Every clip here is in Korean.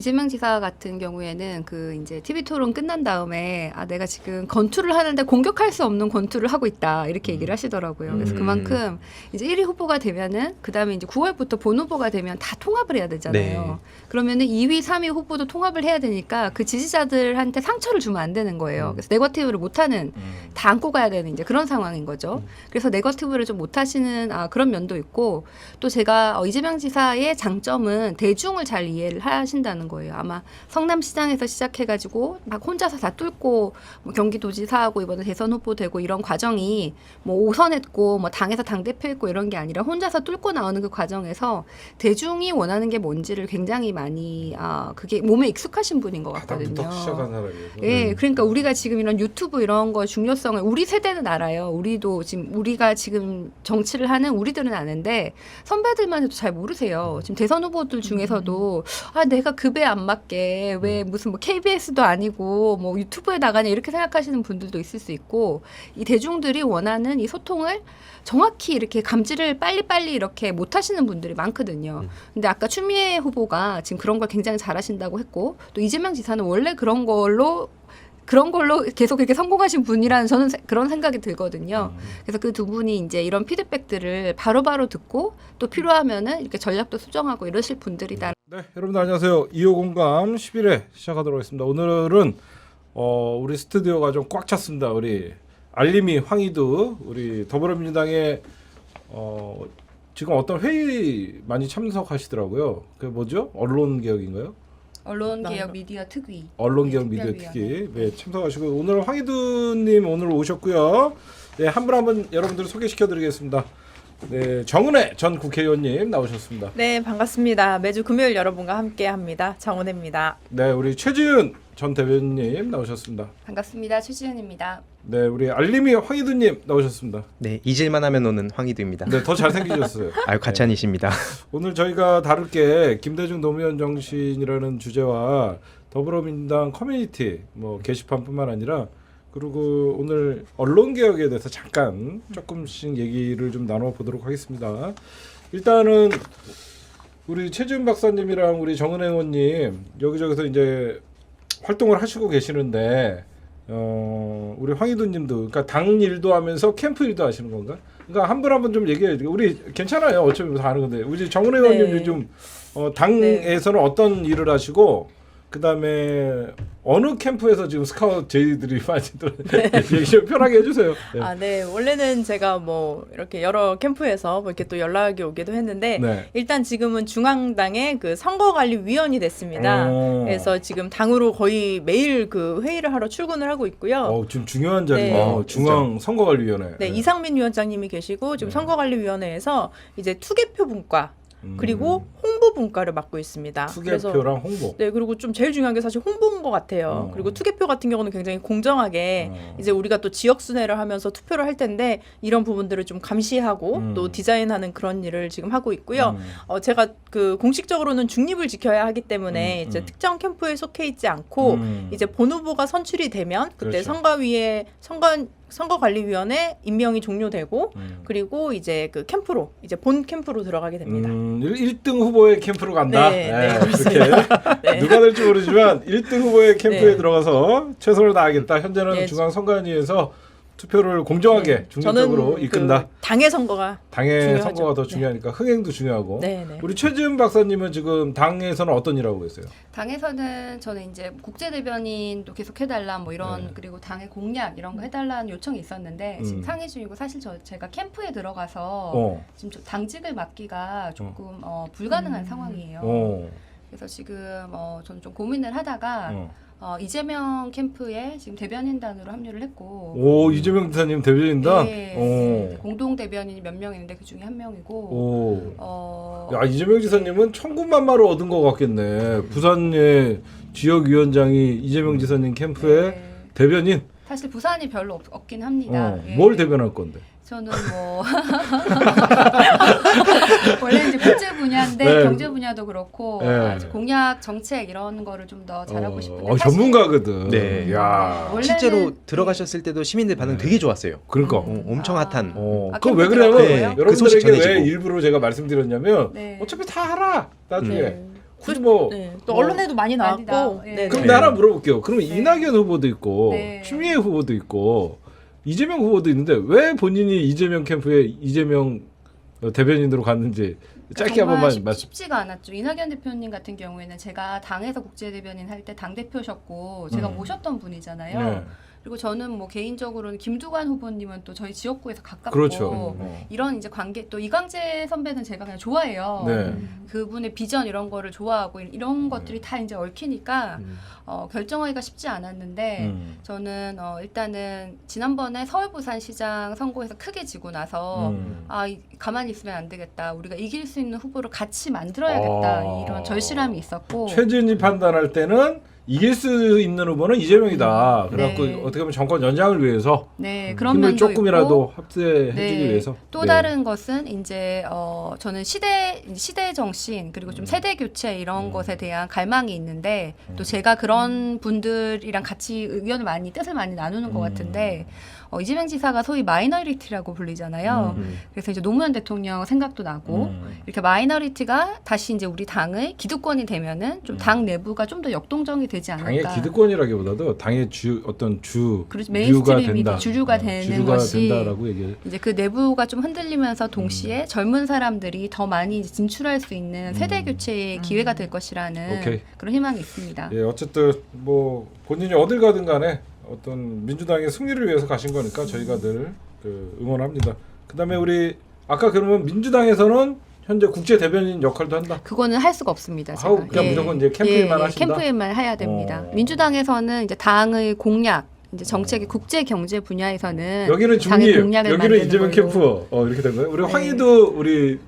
이재명 지사 같은 경우에는 그 이제 TV 토론 끝난 다음에 내가 지금 권투를 하는데 공격할 수 없는 권투를 하고 있다 이렇게 얘기를 하시더라고요. 그래서 그만큼 이제 1위 후보가 되면은 그다음에 이제 9월부터 본 후보가 되면 다 통합을 해야 되잖아요. 네. 그러면은 2위, 3위 후보도 통합을 해야 되니까 그 지지자들한테 상처를 주면 안 되는 거예요. 그래서 네거티브를 못하는 다 안고 가야 되는 이제 그런 상황인 거죠. 그래서 네거티브를 좀 못하시는 그런 면도 있고 또 제가 이재명 지사의 장점은 대중을 잘 이해를 하신다는 거예요. 아마 성남시장에서 시작해가지고 막 혼자서 다 뚫고 뭐 경기도지사하고 이번에 대선 후보 되고 이런 과정이 뭐 5선했고 뭐 당에서 당대표했고 이런 게 아니라 혼자서 뚫고 나오는 그 과정에서 대중이 원하는 게 뭔지를 굉장히 많이 그게 몸에 익숙하신 분인 것 같거든요. 바닥부터 시작한 사람이에요. 예, 그러니까 우리가 지금 이런 유튜브 이런 거 중요성을 우리 세대는 알아요. 우리도 지금 우리가 지금 정치를 하는 우리들은 아는데 선배들만 해도 잘 모르세요. 지금 대선 후보들 중에서도 내가 급에 안 맞게 왜 무슨 뭐 KBS도 아니고 뭐 유튜브에 나가냐 이렇게 생각하시는 분들도 있을 수 있고 이 대중들이 원하는 이 소통을 정확히 이렇게 감지를 빨리빨리 이렇게 못 하시는 분들이 많거든요. 근데 아까 추미애 후보가 지금 그런 걸 굉장히 잘하신다고 했고 또 이재명 지사는 원래 그런 걸로 계속 이렇게 성공하신 분이라는 저는 그런 생각이 들거든요. 그래서 그 두 분이 이제 이런 피드백들을 바로바로 듣고 또 필요하면은 이렇게 전략도 수정하고 이러실 분들이다. 네, 여러분들 안녕하세요. 2호 공감 10일에 시작하도록 하겠습니다. 오늘은 우리 스튜디오가 좀 꽉 찼습니다. 우리 알림이 황희두 우리 더불어민주당의 지금 어떤 회의 많이 참석하시더라고요. 그 뭐죠? 언론개혁인가요? 언론개혁 미디어 특위. 언론개혁 미디어 특위 네, 참석하시고 오늘 황희두님 오늘 오셨고요. 네, 한 분 한 분 여러분들 소개시켜드리겠습니다. 네, 정은혜 전 국회의원님 나오셨습니다. 네, 반갑습니다. 매주 금요일 여러분과 함께합니다. 정은혜입니다. 네, 우리 최지은 전 대변인님 나오셨습니다. 반갑습니다. 최지은입니다. 네, 우리 알림이 황희두님 나오셨습니다. 네, 잊을만 하면 오는 황희두입니다. 네, 더 잘생기셨어요. 아유, 가찬이십니다. 오늘 저희가 다룰 게 김대중 노무현 정신이라는 주제와 더불어민주당 커뮤니티 뭐 게시판뿐만 아니라 그리고 오늘 언론개혁에 대해서 잠깐 조금씩 얘기를 좀 나눠보도록 하겠습니다. 일단은 우리 최지은 박사님이랑 우리 정은혜 의원님 여기저기서 이제 활동을 하시고 계시는데 우리 황희두님도 그러니까 당 일도 하면서 캠프 일도 하시는 건가? 그러니까 한 분 한 분 좀 얘기해 드리고 우리 괜찮아요. 어차피 다 아는 건데 우리 정은혜 의원님도 네. 좀 당에서는 어떤 일을 하시고 그다음에 어느 캠프에서 지금 스카우트 저희들이 많이 얘기 좀 편하게 해주세요. 네. 네. 원래는 제가 뭐 이렇게 여러 캠프에서 뭐 이렇게 또 연락이 오기도 했는데 네. 일단 지금은 중앙당의 그 선거관리위원이 됐습니다. 그래서 지금 당으로 거의 매일 그 회의를 하러 출근을 하고 있고요. 지금 중요한 자리네요. 네. 중앙 선거관리위원회. 네, 이상민 위원장님이 계시고 지금 선거관리위원회에서 이제 투개표 분과 그리고 홍보 분과를 맡고 있습니다. 투개표랑 홍보. 네, 그리고 좀 제일 중요한 게 사실 홍보인 것 같아요. 그리고 투개표 같은 경우는 굉장히 공정하게 이제 우리가 또 지역 순회를 하면서 투표를 할 텐데 이런 부분들을 좀 감시하고 또 디자인하는 그런 일을 지금 하고 있고요. 제가 그 공식적으로는 중립을 지켜야 하기 때문에 이제 특정 캠프에 속해 있지 않고 이제 본 후보가 선출이 되면 그때 그렇죠. 선거관리위원회 임명이 종료되고 그리고 이제 그 캠프로 이제 본 캠프로 들어가게 됩니다. 1등 후보의 캠프로 간다. 네, 그렇게 네. 누가 될지 모르지만 1등 후보의 캠프에 네. 들어가서 최선을 다하겠다. 현재는 네. 중앙 선관위에서 투표를 공정하게 중립적으로 저는 이끈다. 그 당의 선거가 당의 중요하죠. 선거가 더 중요하니까 흥행도 중요하고. 네, 네. 우리 최지은 박사님은 지금 당에서는 어떤 일 하고 계세요? 당에서는 저는 이제 국제 대변인도 계속 해달라 뭐 이런 네. 그리고 당의 공약 이런 거 해달라는 요청이 있었는데 지금 상의 중이고 사실 제가 캠프에 들어가서 지금 당직을 맡기가 조금 불가능한 상황이에요. 그래서 지금 저는 좀 고민을 하다가 이재명 캠프에 지금 대변인단으로 합류를 했고. 오, 이재명 지사님 대변인단? 네, 공동 대변인이 몇 명 있는데 그 중에 한 명이고. 야, 이재명 지사님은 천군만마를 얻은 것 같겠네. 부산의 지역위원장이 이재명 지사님 캠프의 네. 대변인. 사실 부산이 별로 없긴 합니다. 예. 뭘 대변할 건데? 저는 뭐 원래 이제 국제 분야인데 네. 경제 분야도 그렇고 네. 공약 정책 이런 거를 좀 더 잘하고 싶은데 사실 전문가거든. 네. 야. 원래는 실제로 들어가셨을 때도 시민들 반응 되게 좋았어요. 그러니까. 엄청 핫한. 그럼 왜 그러냐면 네, 그 소식 여러분들에게 왜 전해지고. 일부러 제가 말씀드렸냐면 네. 어차피 다 알아 나중에 네. 굳이 뭐 네. 또 뭐- 언론에도 많이 많이 나왔고. 네. 네. 그럼 네. 나 하나 물어볼게요. 그러면 네. 이낙연 후보도 있고 네. 추미애 후보도 있고 이재명 후보도 있는데 왜 본인이 이재명 캠프에 이재명 대변인으로 갔는지 짧게 한 정말 번만 말씀. 쉽지가 않았죠. 이낙연 대표님 같은 경우에는 제가 당에서 국제대변인 할 때 당 대표셨고 제가 모셨던 분이잖아요. 네. 그리고 저는 뭐 개인적으로는 김두관 후보님은 또 저희 지역구에서 가깝고 그렇죠. 이런 이제 관계 또 이광재 선배는 제가 그냥 좋아해요. 네. 그분의 비전 이런 거를 좋아하고 이런 것들이 다 이제 얽히니까 결정하기가 쉽지 않았는데 저는 일단은 지난번에 서울 부산시장 선거에서 크게 지고 나서 가만히 있으면 안 되겠다. 우리가 이길 수 있는 후보를 같이 만들어야겠다. 이런 절실함이 있었고 최진이 판단할 때는 이길 수 있는 후보는 이재명이다. 그래갖고 네. 어떻게 보면 정권 연장을 위해서 네, 그런 힘을 면도 조금이라도 있고 합세해주기 네, 위해서. 또 네. 다른 것은 이제 저는 시대 정신 그리고 좀 세대 교체 이런 것에 대한 갈망이 있는데 또 제가 그런 분들이랑 같이 의견을 많이 뜻을 많이 나누는 것 같은데 이재명 지사가 소위 마이너리티라고 불리잖아요. 그래서 이제 노무현 대통령 생각도 나고 이렇게 마이너리티가 다시 이제 우리 당의 기득권이 되면은 좀 당 내부가 좀 더 역동적이 되지 당의 않을까. 기득권이라기보다도 당의 어떤 그렇죠. 류가 메인스트림이 된다. 주류가 되는 주류가 것이 된다라고 얘기해. 이제 그 내부가 좀 흔들리면서 동시에 젊은 사람들이 더 많이 이제 진출할 수 있는 세대 교체의 기회가 될 것이라는 오케이. 그런 희망이 있습니다. 예, 어쨌든 뭐 본인이 어딜 가든 간에 어떤 민주당의 승리를 위해서 가신 거니까 저희가 늘 응원합니다. 그다음에 우리 아까 그러면 민주당에서는 현재 국제 대변인 역할도 한다. 그거는 할 수가 없습니다. 제가. 아우, 그냥 무조건 이제 캠프일만 하신다? 캠프일만 해야 됩니다. 민주당에서는 이제 당의 공약, 이제 정책의 국제 경제 분야에서는 여기는 당의 중립, 공약을 여기는 만드는 이재명 걸로. 캠프. 이렇게 된 거예요. 우리 네. 황희도 우리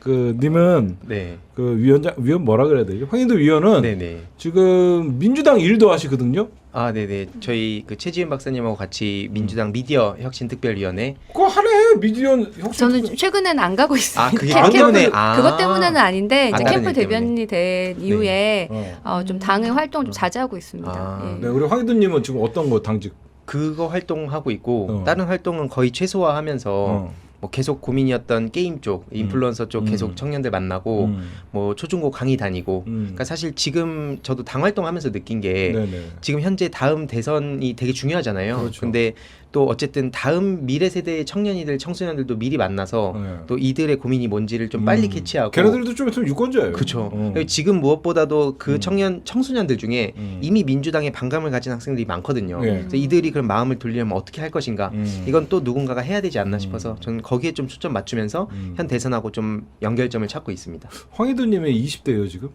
님은 네. 그 위원 뭐라 그래야 되죠? 황희도 위원은 네네. 지금 민주당 일도 하시거든요. 아, 네네. 저희 그 최지은 박사님하고 같이 민주당 미디어 혁신 특별위원회. 그거 하네 미디어 혁신. 저는 최근에는 안 가고 있어요. 아, 그게 캠프 때문에. 그것 때문에는 아닌데 이제 다른 캠프 일 때문에. 대변인이 된 이후에 어. 좀 당의 활동을 좀 자제하고 있습니다. 아, 예. 네, 우리 황희도님은 지금 어떤 거 당직? 그거 활동하고 있고 어. 다른 활동은 거의 최소화하면서 뭐 계속 고민이었던 게임 쪽, 인플루언서 쪽 계속 청년들 만나고 뭐 초중고 강의 다니고. 그러니까 사실 지금 저도 당 활동하면서 느낀 게 네네. 지금 현재 다음 대선이 되게 중요하잖아요. 그렇죠. 근데 또 어쨌든 다음 미래 세대의 청년이들, 청소년들도 미리 만나서 네. 또 이들의 고민이 뭔지를 좀 빨리 캐치하고. 걔네들도 좀 있으면 유권자예요. 그렇죠. 어. 지금 무엇보다도 그 청소년들 중에 이미 민주당에 반감을 가진 학생들이 많거든요. 네. 그래서 이들이 그런 마음을 돌리려면 어떻게 할 것인가? 이건 또 누군가가 해야 되지 않나 싶어서 저는 거기에 좀 초점 맞추면서 현 대선하고 좀 연결점을 찾고 있습니다. 황희도님의 20대예요 지금?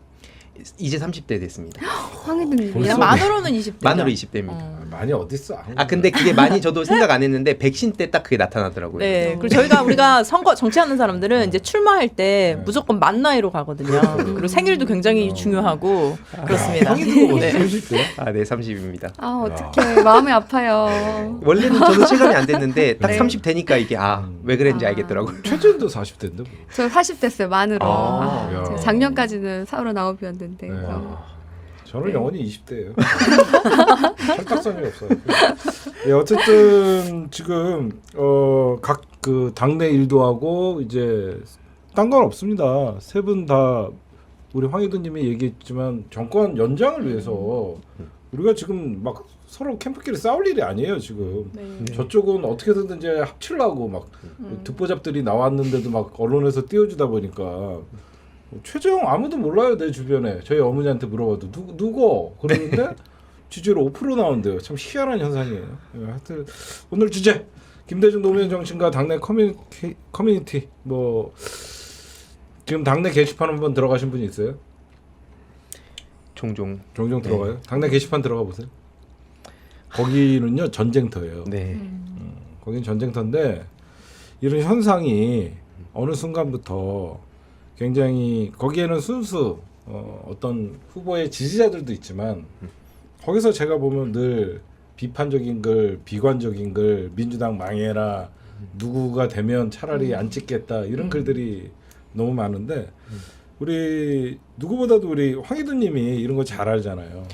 이제 30대 됐습니다. 황희도님이요? 벌써? 만으로는 20대. 만으로 20대입니다. 많이 어딨어? 아 근데 그게 많이 저도 생각 안 했는데 백신 때 딱 그게 나타나더라고요. 네. 그리고 우리가 선거 정치하는 사람들은 이제 출마할 때 무조건 만 나이로 가거든요. 그리고 생일도 굉장히 중요하고 그렇습니다. 황희도가 네. 30대? 아, 네, 30입니다. 아 어떡해 마음이 아파요. 원래는 저도 체감이 안 됐는데 딱 네. 30 되니까 이게 왜 그랬는지 알겠더라고요. 최진도 40대인데. 저 40대였어요 만으로. 야. 제가 작년까지는 39이었는데. 네. 그래서. 저는 네. 영원히 20대예요. 철딱선이 없어요. 예, 어쨌든 지금 각 그 당내 일도 하고 이제 딴 건 없습니다. 세 분 다 우리 황희도님이 얘기했지만 정권 연장을 위해서 우리가 지금 막 서로 캠프끼리 싸울 일이 아니에요 지금. 네. 저쪽은 어떻게든 이제 합치려고 막 듣보잡들이 나왔는데도 막 언론에서 띄워주다 보니까 최재형 아무도 몰라요 내 주변에. 저희 어머니한테 물어봐도 누구 그러는데 지지율 5% 나온대요. 참 희한한 현상이에요. 예, 하여튼 오늘 주제 김대중 노무현 정신과 당내 커뮤니티 뭐 지금 당내 게시판 한번 들어가신 분이 있어요? 종종. 종종 들어가요? 당내 게시판 들어가 보세요. 거기는요 전쟁터예요. 네. 거긴 전쟁터인데 이런 현상이 어느 순간부터 굉장히 거기에는 순수 어떤 후보의 지지자들도 있지만 거기서 제가 보면 늘 비판적인 글, 비관적인 글, 민주당 망해라, 누구가 되면 차라리 안 찍겠다 이런 글들이 너무 많은데 우리 누구보다도 우리 황희도님이 이런 거 잘 알잖아요.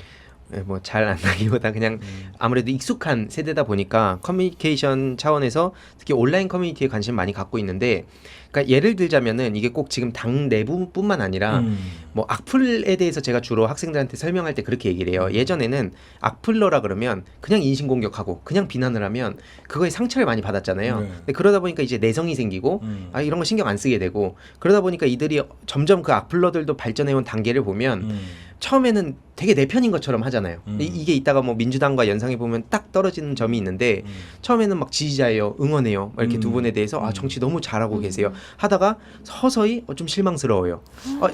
뭐 잘 안다기보다 그냥 아무래도 익숙한 세대다 보니까 커뮤니케이션 차원에서 특히 온라인 커뮤니티에 관심 많이 갖고 있는데, 그러니까 예를 들자면은 이게 꼭 지금 당 내부뿐만 아니라 뭐 악플에 대해서 제가 주로 학생들한테 설명할 때 그렇게 얘기를 해요. 예전에는 악플러라 그러면 그냥 인신공격하고 그냥 비난을 하면 그거에 상처를 많이 받았잖아요. 네. 근데 그러다 보니까 이제 내성이 생기고 아 이런 거 신경 안 쓰게 되고, 그러다 보니까 이들이 점점 그 악플러들도 발전해온 단계를 보면 처음에는 되게 내 편인 것처럼 하잖아요. 이게 이따가 뭐 민주당과 연상해 보면 딱 떨어지는 점이 있는데, 처음에는 막 지지자예요, 응원해요, 막 이렇게 두 분에 대해서 아 정치 너무 잘하고 계세요 하다가 서서히 좀 실망스러워요.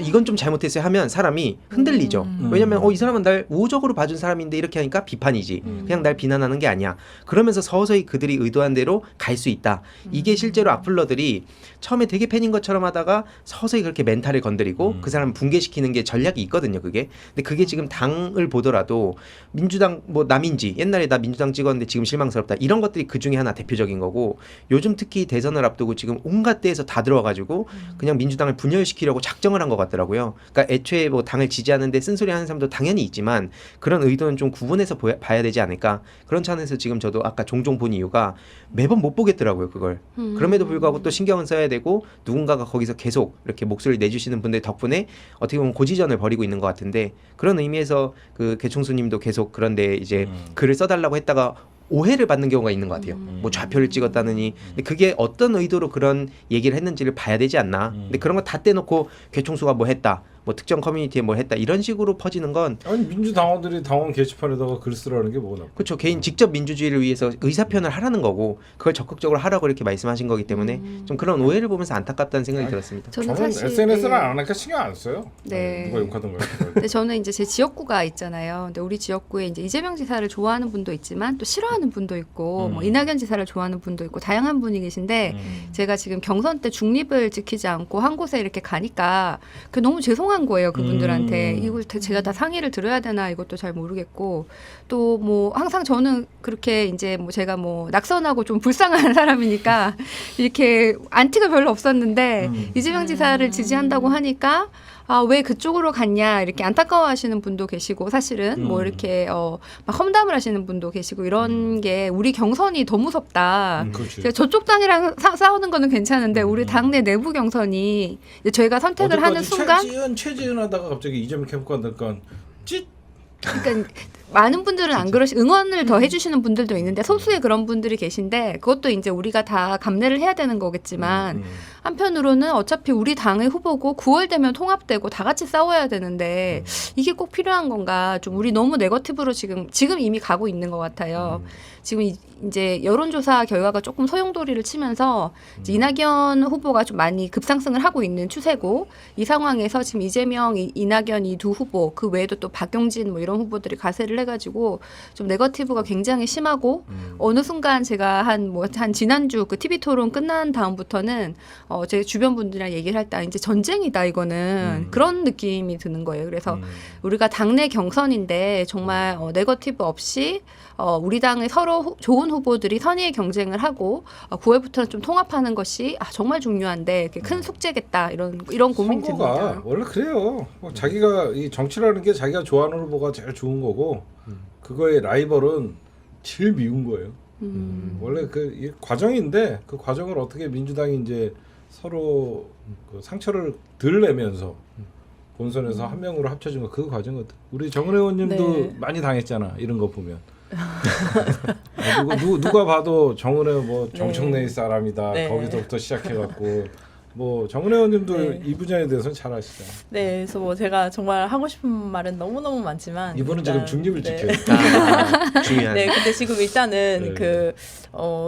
이건 좀 잘못했어요 하면 사람이 흔들리죠. 왜냐면 이 사람은 날 우호적으로 봐준 사람인데 이렇게 하니까 비판이지. 그냥 날 비난하는 게 아니야. 그러면서 서서히 그들이 의도한 대로 갈 수 있다. 이게 실제로 악플러들이 처음에 되게 팬인 것처럼 하다가 서서히 그렇게 멘탈을 건드리고 그 사람 붕괴시키는 게 전략이 있거든요, 그게. 근데 그게 지금 당을 보더라도 민주당 뭐 남인지 옛날에 나 민주당 찍었는데 지금 실망스럽다, 이런 것들이 그 중에 하나 대표적인 거고, 요즘 특히 대선을 앞두고 지금 온갖 데에서 다 들어와가지고 그냥 민주당을 분열시키려고 작정을 한 것 같더라고요. 그러니까 애초에 뭐 당을 지지하는데 쓴소리 하는 사람도 당연히 있지만 그런 의도는 좀 구분해서 봐야 되지 않을까, 그런 차원에서 지금 저도 아까 종종 본 이유가 매번 못 보겠더라고요, 그걸. 그럼에도 불구하고 또 신경은 써야 되고 누군가가 거기서 계속 이렇게 목소리를 내주시는 분들 덕분에 어떻게 보면 고지전을 벌이고 있는 것 같은데, 그런 의미에서 그 개총수님도 계속 그런데 이제 글을 써달라고 했다가 오해를 받는 경우가 있는 것 같아요. 뭐 좌표를 찍었다느니. 근데 그게 어떤 의도로 그런 얘기를 했는지를 봐야 되지 않나. 근데 그런 거 다 떼놓고 개총수가 뭐 했다, 뭐 특정 커뮤니티에 뭐 했다, 이런 식으로 퍼지는 건 아니 민주당원들이 당원 게시판에다가 글 쓰라는 게 뭐가 나빠? 그렇죠. 개인 직접 민주주의를 위해서 의사표현을 하라는 거고 그걸 적극적으로 하라고 이렇게 말씀하신 거기 때문에 좀 그런 오해를 보면서 안타깝다는 생각이 들었습니다. 저는 저는 사실 SNS를 네. 안 하니까 신경 안 써요. 네. 누가 욕하던가요. 근데 저는 이제 제 지역구가 있잖아요. 근데 우리 지역구에 이제 이재명 지사를 좋아하는 분도 있지만 또 싫어하는 분도 있고 뭐 이낙연 지사를 좋아하는 분도 있고 다양한 분이 계신데 제가 지금 경선 때 중립을 지키지 않고 한 곳에 이렇게 가니까 그 너무 죄송한 거예요, 그분들한테. 이걸 제가 다 상의를 들어야 되나 이것도 잘 모르겠고, 또 뭐 항상 저는 그렇게 이제 뭐 제가 뭐 낙선하고 좀 불쌍한 사람이니까 이렇게 안티가 별로 없었는데 이재명 지사를 지지한다고 하니까 아, 왜 그쪽으로 갔냐 이렇게 안타까워하시는 분도 계시고, 사실은 뭐 이렇게 막 험담을 하시는 분도 계시고, 이런 게 우리 경선이 더 무섭다. 그렇지. 제가 저쪽 당이랑 싸우는 거는 괜찮은데 우리 당내 내부 경선이 이제 저희가 선택을 하는 순간 최지은 하다가 갑자기 이재명 캠프 간다니까 찢. 그러니까 많은 분들은 안 그러시 응원을 더 해주시는 분들도 있는데 소수의 그런 분들이 계신데, 그것도 이제 우리가 다 감내를 해야 되는 거겠지만 한편으로는 어차피 우리 당의 후보고 9월 되면 통합되고 다 같이 싸워야 되는데 이게 꼭 필요한 건가, 좀 우리 너무 네거티브로 지금 이미 가고 있는 것 같아요. 지금 이제 여론조사 결과가 조금 소용돌이를 치면서 이제 이낙연 후보가 좀 많이 급상승을 하고 있는 추세고, 이 상황에서 지금 이재명, 이낙연 이 두 후보, 그 외에도 또 박용진 뭐 이런 후보들이 가세를 해가지고 좀 네거티브가 굉장히 심하고, 어느 순간 제가 한 지난주 그 TV 토론 끝난 다음부터는 제 주변 분들이랑 얘기를 할 때 이제 전쟁이다 이거는, 그런 느낌이 드는 거예요. 그래서 우리가 당내 경선인데 정말 네거티브 없이 우리 당의 서로 좋은 후보들이 선의의 경쟁을 하고 9월부터는 좀 통합하는 것이 정말 중요한데 이렇게 큰 숙제겠다, 이런 고민이 선거가 듭니다. 원래 그래요. 자기가 이 정치라는 게 자기가 좋아하는 후보가 제일 좋은 거고 그거의 라이벌은 제일 미운 거예요. 원래 이 과정인데 그 과정을 어떻게 민주당이 이제 서로 그 상처를 덜 내면서 본선에서 한 명으로 합쳐진 거, 그 과정거든. 우리 정은혜 의원님도 네. 많이 당했잖아, 이런 거 보면. 누가 봐도 정은혜 뭐 정청래의 사람이다. 네. 거기서부터 시작해갖고 뭐 정은혜 의원님도 네. 이 분야에 대해서는 잘 아시죠. 네, 그래서 뭐 제가 정말 하고 싶은 말은 너무너무 많지만 이분은 일단, 지금 중립을 네. 지켜요. 중요한. 네, 근데 지금 일단은 네.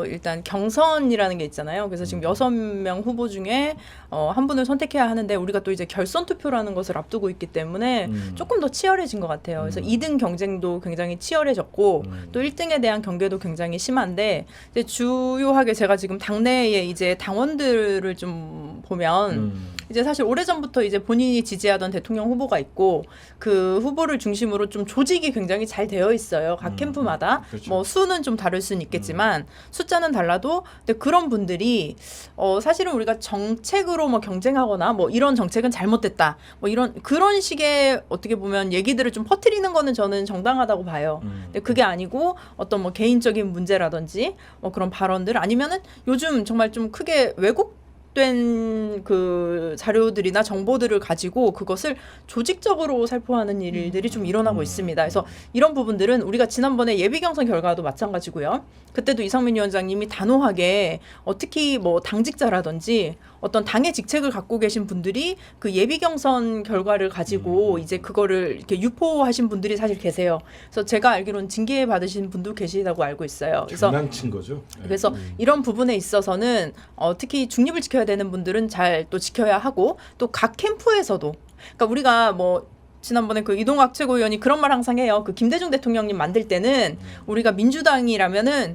일단 경선이라는 게 있잖아요. 그래서 지금 6명 후보 중에 한 분을 선택해야 하는데, 우리가 또 이제 결선 투표라는 것을 앞두고 있기 때문에 조금 더 치열해진 것 같아요. 그래서 2등 경쟁도 굉장히 치열해졌고 또 1등에 대한 경계도 굉장히 심한데, 이제 주요하게 제가 지금 당내에 이제 당원들을 좀 보면 이제 사실 오래전부터 이제 본인이 지지하던 대통령 후보가 있고 그 후보를 중심으로 좀 조직이 굉장히 잘 되어 있어요. 각 캠프마다. 그렇죠. 뭐 수는 좀 다를 수는 있겠지만 숫자는 달라도 근데 그런 분들이 사실은 우리가 정책으로 뭐 경쟁하거나 뭐 이런 정책은 잘못됐다. 뭐 이런 그런 식의 어떻게 보면 얘기들을 좀 퍼뜨리는 거는 저는 정당하다고 봐요. 근데 그게 아니고 어떤 뭐 개인적인 문제라든지 뭐 그런 발언들 아니면은 요즘 정말 좀 크게 왜곡된 그 자료들이나 정보들을 가지고 그것을 조직적으로 살포하는 일들이 좀 일어나고 있습니다. 그래서 이런 부분들은 우리가 지난번에 예비 경선 결과도 마찬가지고요. 그때도 이상민 위원장님이 단호하게 특히 뭐 당직자라든지 어떤 당의 직책을 갖고 계신 분들이 그 예비 경선 결과를 가지고 이제 그거를 이렇게 유포하신 분들이 사실 계세요. 그래서 제가 알기로는 징계 받으신 분도 계시다고 알고 있어요. 그래서 장난친 거죠. 네. 그래서 이런 부분에 있어서는 특히 중립을 지켜야 되는 분들은 잘 또 지켜야 하고 또 각 캠프에서도 그러니까 우리가 뭐 지난번에 그 이동학 최고위원이 그런 말 항상 해요. 그 김대중 대통령님 만들 때는 우리가 민주당이라면은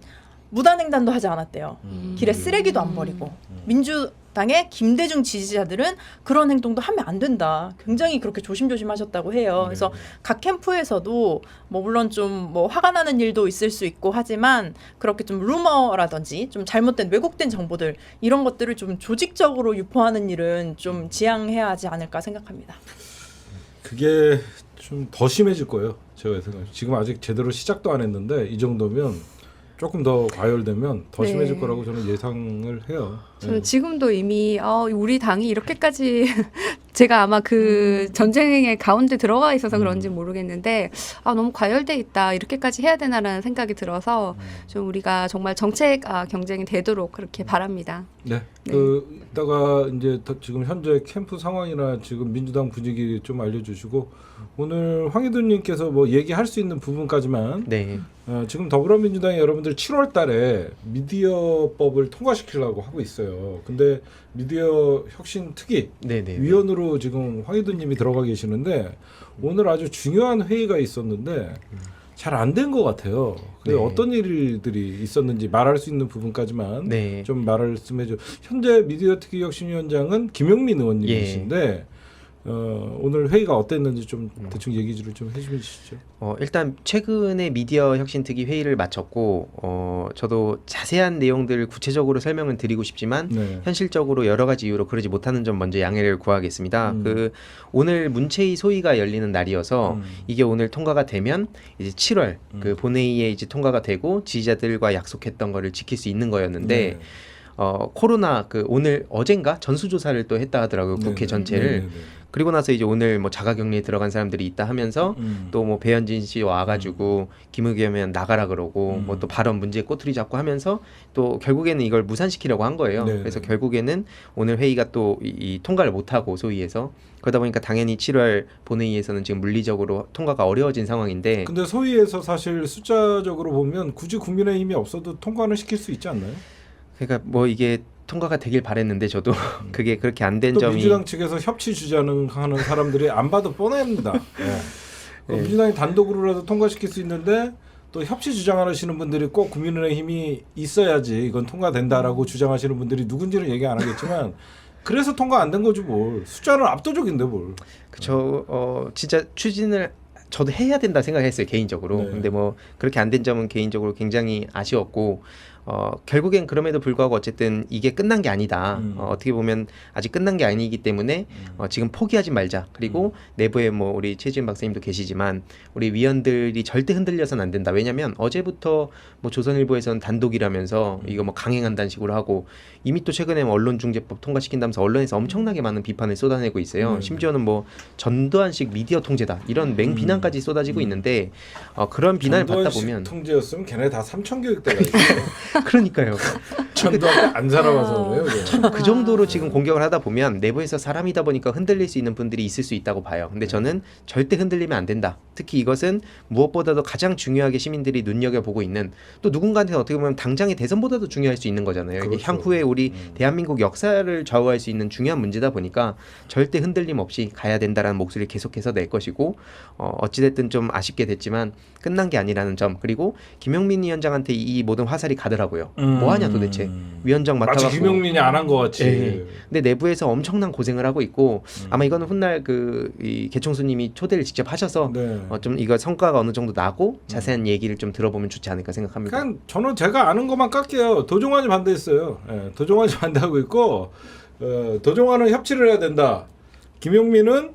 무단횡단도 하지 않았대요. 길에 쓰레기도 안 버리고 민주당의 김대중 지지자들은 그런 행동도 하면 안 된다. 굉장히 그렇게 조심조심하셨다고 해요. 그래서 각 캠프에서도 뭐 물론 좀 뭐 화가 나는 일도 있을 수 있고 하지만 그렇게 좀 루머라든지 좀 잘못된 왜곡된 정보들 이런 것들을 좀 조직적으로 유포하는 일은 좀 지양해야 하지 않을까 생각합니다. 그게 좀 더 심해질 거예요. 제가 생각. 지금 아직 제대로 시작도 안 했는데 이 정도면 조금 더 과열되면 더 네. 심해질 거라고 저는 예상을 해요. 저는 지금도 이미 우리 당이 이렇게까지 제가 아마 그 전쟁의 가운데 들어가 있어서 그런지 모르겠는데 너무 과열돼 있다 이렇게까지 해야 되나라는 생각이 들어서 좀 우리가 정말 정책 경쟁이 되도록 그렇게 바랍니다. 네. 네. 이따가 이제 지금 현재 캠프 상황이나 지금 민주당 분위기 좀 알려주시고 오늘 황희도님께서 뭐 얘기할 수 있는 부분까지만 네. 지금 더불어민주당이 여러분들 7월달에 미디어법을 통과시키려고 하고 있어요. 근데 미디어 혁신 특위 네네. 위원으로 지금 황희도님이 들어가 계시는데 오늘 아주 중요한 회의가 있었는데 잘 안 된 것 같아요. 네. 어떤 일들이 있었는지 말할 수 있는 부분까지만 네. 좀 말씀해줘. 현재 미디어 특위 혁신위원장은 김용민 의원님이신데 오늘 회의가 어땠는지 좀 대충 얘기를 좀 해주시죠. 일단 최근에 미디어 혁신특위 회의를 마쳤고 저도 자세한 내용들을 구체적으로 설명을 드리고 싶지만 네. 현실적으로 여러 가지 이유로 그러지 못하는 점 먼저 양해를 구하겠습니다. 오늘 문체위 소위가 열리는 날이어서 이게 오늘 통과가 되면 이제 7월 그 본회의에 이제 통과가 되고 지지자들과 약속했던 거를 지킬 수 있는 거였는데 네. 코로나 오늘 어젠가 전수조사를 또 했다 하더라고요. 국회 전체를. 네네네. 그리고 나서 이제 오늘 뭐 자가격리에 들어간 사람들이 있다 하면서 또 뭐 배현진 씨 와가지고 김의겸은 나가라 그러고 뭐 또 발언 문제에 꼬투리 잡고 하면서 또 결국에는 이걸 무산시키려고 한 거예요. 네네. 그래서 결국에는 오늘 회의가 또 이 통과를 못하고 소위에서 그러다 보니까 당연히 7월 본회의에서는 지금 물리적으로 통과가 어려워진 상황인데 근데 소위에서 사실 숫자적으로 보면 굳이 국민의힘이 없어도 통과는 시킬 수 있지 않나요? 그러니까 뭐 이게 통과가 되길 바랬는데 저도 그게 그렇게 안 된 또 점이 민주당 측에서 협치 주자는 하는 사람들이 안 봐도 뻔합니다. 네. 민주당이 단독으로라도 통과시킬 수 있는데 또 협치 주장하시는 분들이 꼭 국민의힘이 있어야지 이건 통과된다라고 주장하시는 분들이 누군지는 얘기 안 하겠지만 그래서 통과 안 된 거지 뭘. 숫자는 압도적인데 뭘. 그쵸. 진짜 추진을 저도 해야 된다 생각했어요 개인적으로. 네. 근데 뭐 그렇게 안 된 점은 개인적으로 굉장히 아쉬웠고 결국엔 그럼에도 불구하고 어쨌든 이게 끝난 게 아니다. 어떻게 보면 아직 끝난 게 아니기 때문에 지금 포기하지 말자. 그리고 내부에 뭐 우리 최지은 박사님도 계시지만 우리 위원들이 절대 흔들려서는 안 된다. 왜냐면 어제부터 뭐 조선일보에서는 단독이라면서 이거 뭐 강행한다는 식으로 하고 이미 또 최근에 뭐 언론중재법 통과시킨다면서 언론에서 엄청나게 많은 비판을 쏟아내고 있어요. 심지어는 뭐 전두환식 미디어 통제다 이런 맹비난까지 쏟아지고 있는데 그런 비난을 받다 보면 통제였으면 걔네 다 삼천교육대가 있어요. 그러니까요. 전두환 안 살아봐서 그래요. 그 정도로 지금 공격을 하다 보면 내부에서 사람이다 보니까 흔들릴 수 있는 분들이 있을 수 있다고 봐요. 근데 저는 절대 흔들리면 안 된다. 특히 이것은 무엇보다도 가장 중요하게 시민들이 눈여겨보고 있는 또 누군가한테는 어떻게 보면 당장의 대선보다도 중요할 수 있는 거잖아요. 그렇죠. 이게 향후에 우리 대한민국 역사를 좌우할 수 있는 중요한 문제다 보니까 절대 흔들림 없이 가야 된다라는 목소리를 계속해서 낼 것이고 어찌됐든 좀 아쉽게 됐지만 끝난 게 아니라는 점 그리고 김용민 위원장한테 이 모든 화살이 가더라고요. 뭐 하냐 도대체. 위원장 맡아갖고 마치 김용민이 안 한 것 같이. 예. 근데 내부에서 엄청난 고생을 하고 있고 아마 이거는 훗날 이 개총수님이 초대를 직접 하셔서 네. 좀 이거 성과가 어느 정도 나고 자세한 얘기를 좀 들어보면 좋지 않을까 생각합니다. 그냥 저는 제가 아는 것만 깎게요. 도종환이 반대했어요. 예, 도종환이 반대하고 있고 도종환은 협치를 해야 된다. 김용민은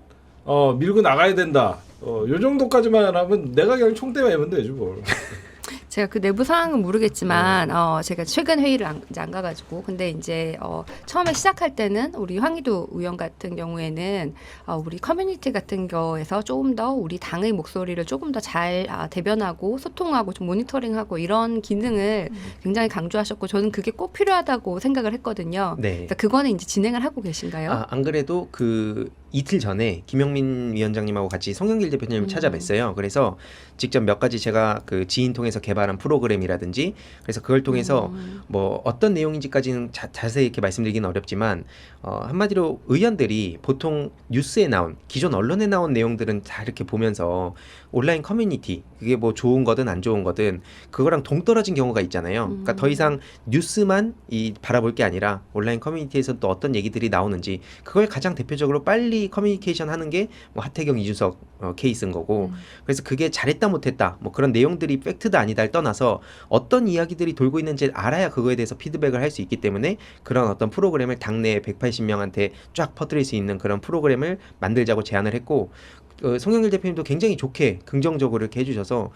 밀고 나가야 된다. 요 정도까지만 하면 내가 그냥 총대 매면 되지 뭘. 제가 그 내부 상황은 모르겠지만 제가 최근 회의를 이제 안 가가지고 근데 이제 처음에 시작할 때는 우리 황희도 의원 같은 경우에는 우리 커뮤니티 같은 거에서 조금 더 우리 당의 목소리를 조금 더 잘 대변하고 소통하고 좀 모니터링하고 이런 기능을 굉장히 강조하셨고 저는 그게 꼭 필요하다고 생각을 했거든요. 네. 그러니까 그거는 이제 진행을 하고 계신가요? 안 그래도 이틀 전에 김용민 위원장님하고 같이 송영길 대표님을 찾아뵀어요. 그래서 직접 몇 가지 제가 그 지인 통해서 개발한 프로그램이라든지 그래서 그걸 통해서 뭐 어떤 내용인지까지는 자세히 이렇게 말씀드리기는 어렵지만 한마디로 의원들이 보통 뉴스에 나온 기존 언론에 나온 내용들은 다 이렇게 보면서 온라인 커뮤니티 그게 뭐 좋은 거든 안 좋은 거든 그거랑 동떨어진 경우가 있잖아요. 그러니까 더 이상 뉴스만 바라볼 게 아니라 온라인 커뮤니티에서 또 어떤 얘기들이 나오는지 그걸 가장 대표적으로 빨리 커뮤니케이션 하는 게 뭐 하태경 이준석 케이스인 거고 그래서 그게 잘했다 못했다 뭐 그런 내용들이 팩트다 아니다를 떠나서 어떤 이야기들이 돌고 있는지 알아야 그거에 대해서 피드백을 할 수 있기 때문에 그런 어떤 프로그램을 당내 180명한테 쫙 퍼뜨릴 수 있는 그런 프로그램을 만들자고 제안을 했고 송영길 대표님도 굉장히 좋게 긍정적으로 이렇게 해주셔서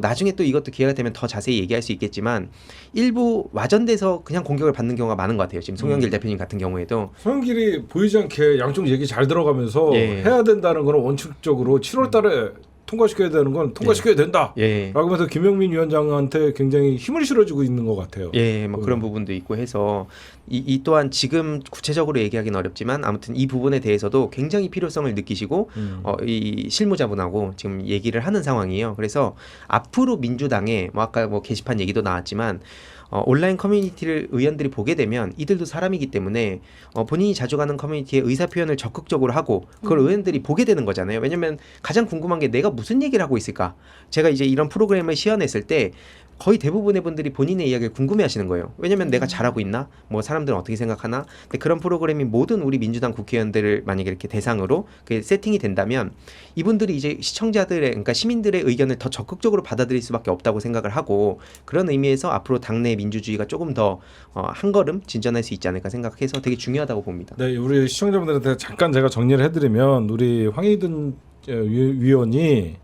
나중에 또 이것도 기회가 되면 더 자세히 얘기할 수 있겠지만 일부 와전돼서 그냥 공격을 받는 경우가 많은 것 같아요. 지금 송영길 대표님 같은 경우에도 송영길이 보이지 않게 양쪽 얘기 잘 들어가면서 예. 해야 된다는 건 원칙적으로 7월 달에 통과시켜야 되는 건 통과시켜야 된다. 예. 라고 하면서 김용민 위원장한테 굉장히 힘을 실어주고 있는 것 같아요. 예, 뭐 그런 부분도 있고 해서 이 또한 지금 구체적으로 얘기하기는 어렵지만 아무튼 이 부분에 대해서도 굉장히 필요성을 느끼시고 이 실무자분하고 지금 얘기를 하는 상황이에요. 그래서 앞으로 민주당에 뭐 아까 뭐 게시판 얘기도 나왔지만 온라인 커뮤니티를 의원들이 보게 되면 이들도 사람이기 때문에 본인이 자주 가는 커뮤니티에 의사표현을 적극적으로 하고 그걸 의원들이 보게 되는 거잖아요. 왜냐면 가장 궁금한 게 내가 무슨 얘기를 하고 있을까. 제가 이제 이런 프로그램을 시연했을 때 거의 대부분의 분들이 본인의 이야기를 궁금해하시는 거예요. 왜냐면 내가 잘하고 있나? 뭐 사람들은 어떻게 생각하나? 근데 그런 프로그램이 모든 우리 민주당 국회의원들을 만약에 이렇게 대상으로 그게 세팅이 된다면 이분들이 이제 시청자들의 그러니까 시민들의 의견을 더 적극적으로 받아들일 수밖에 없다고 생각을 하고 그런 의미에서 앞으로 당내 민주주의가 조금 더 한 걸음 진전할 수 있지 않을까 생각해서 되게 중요하다고 봅니다. 네, 우리 시청자분들한테 잠깐 제가 정리를 해드리면 우리 황희든 위원이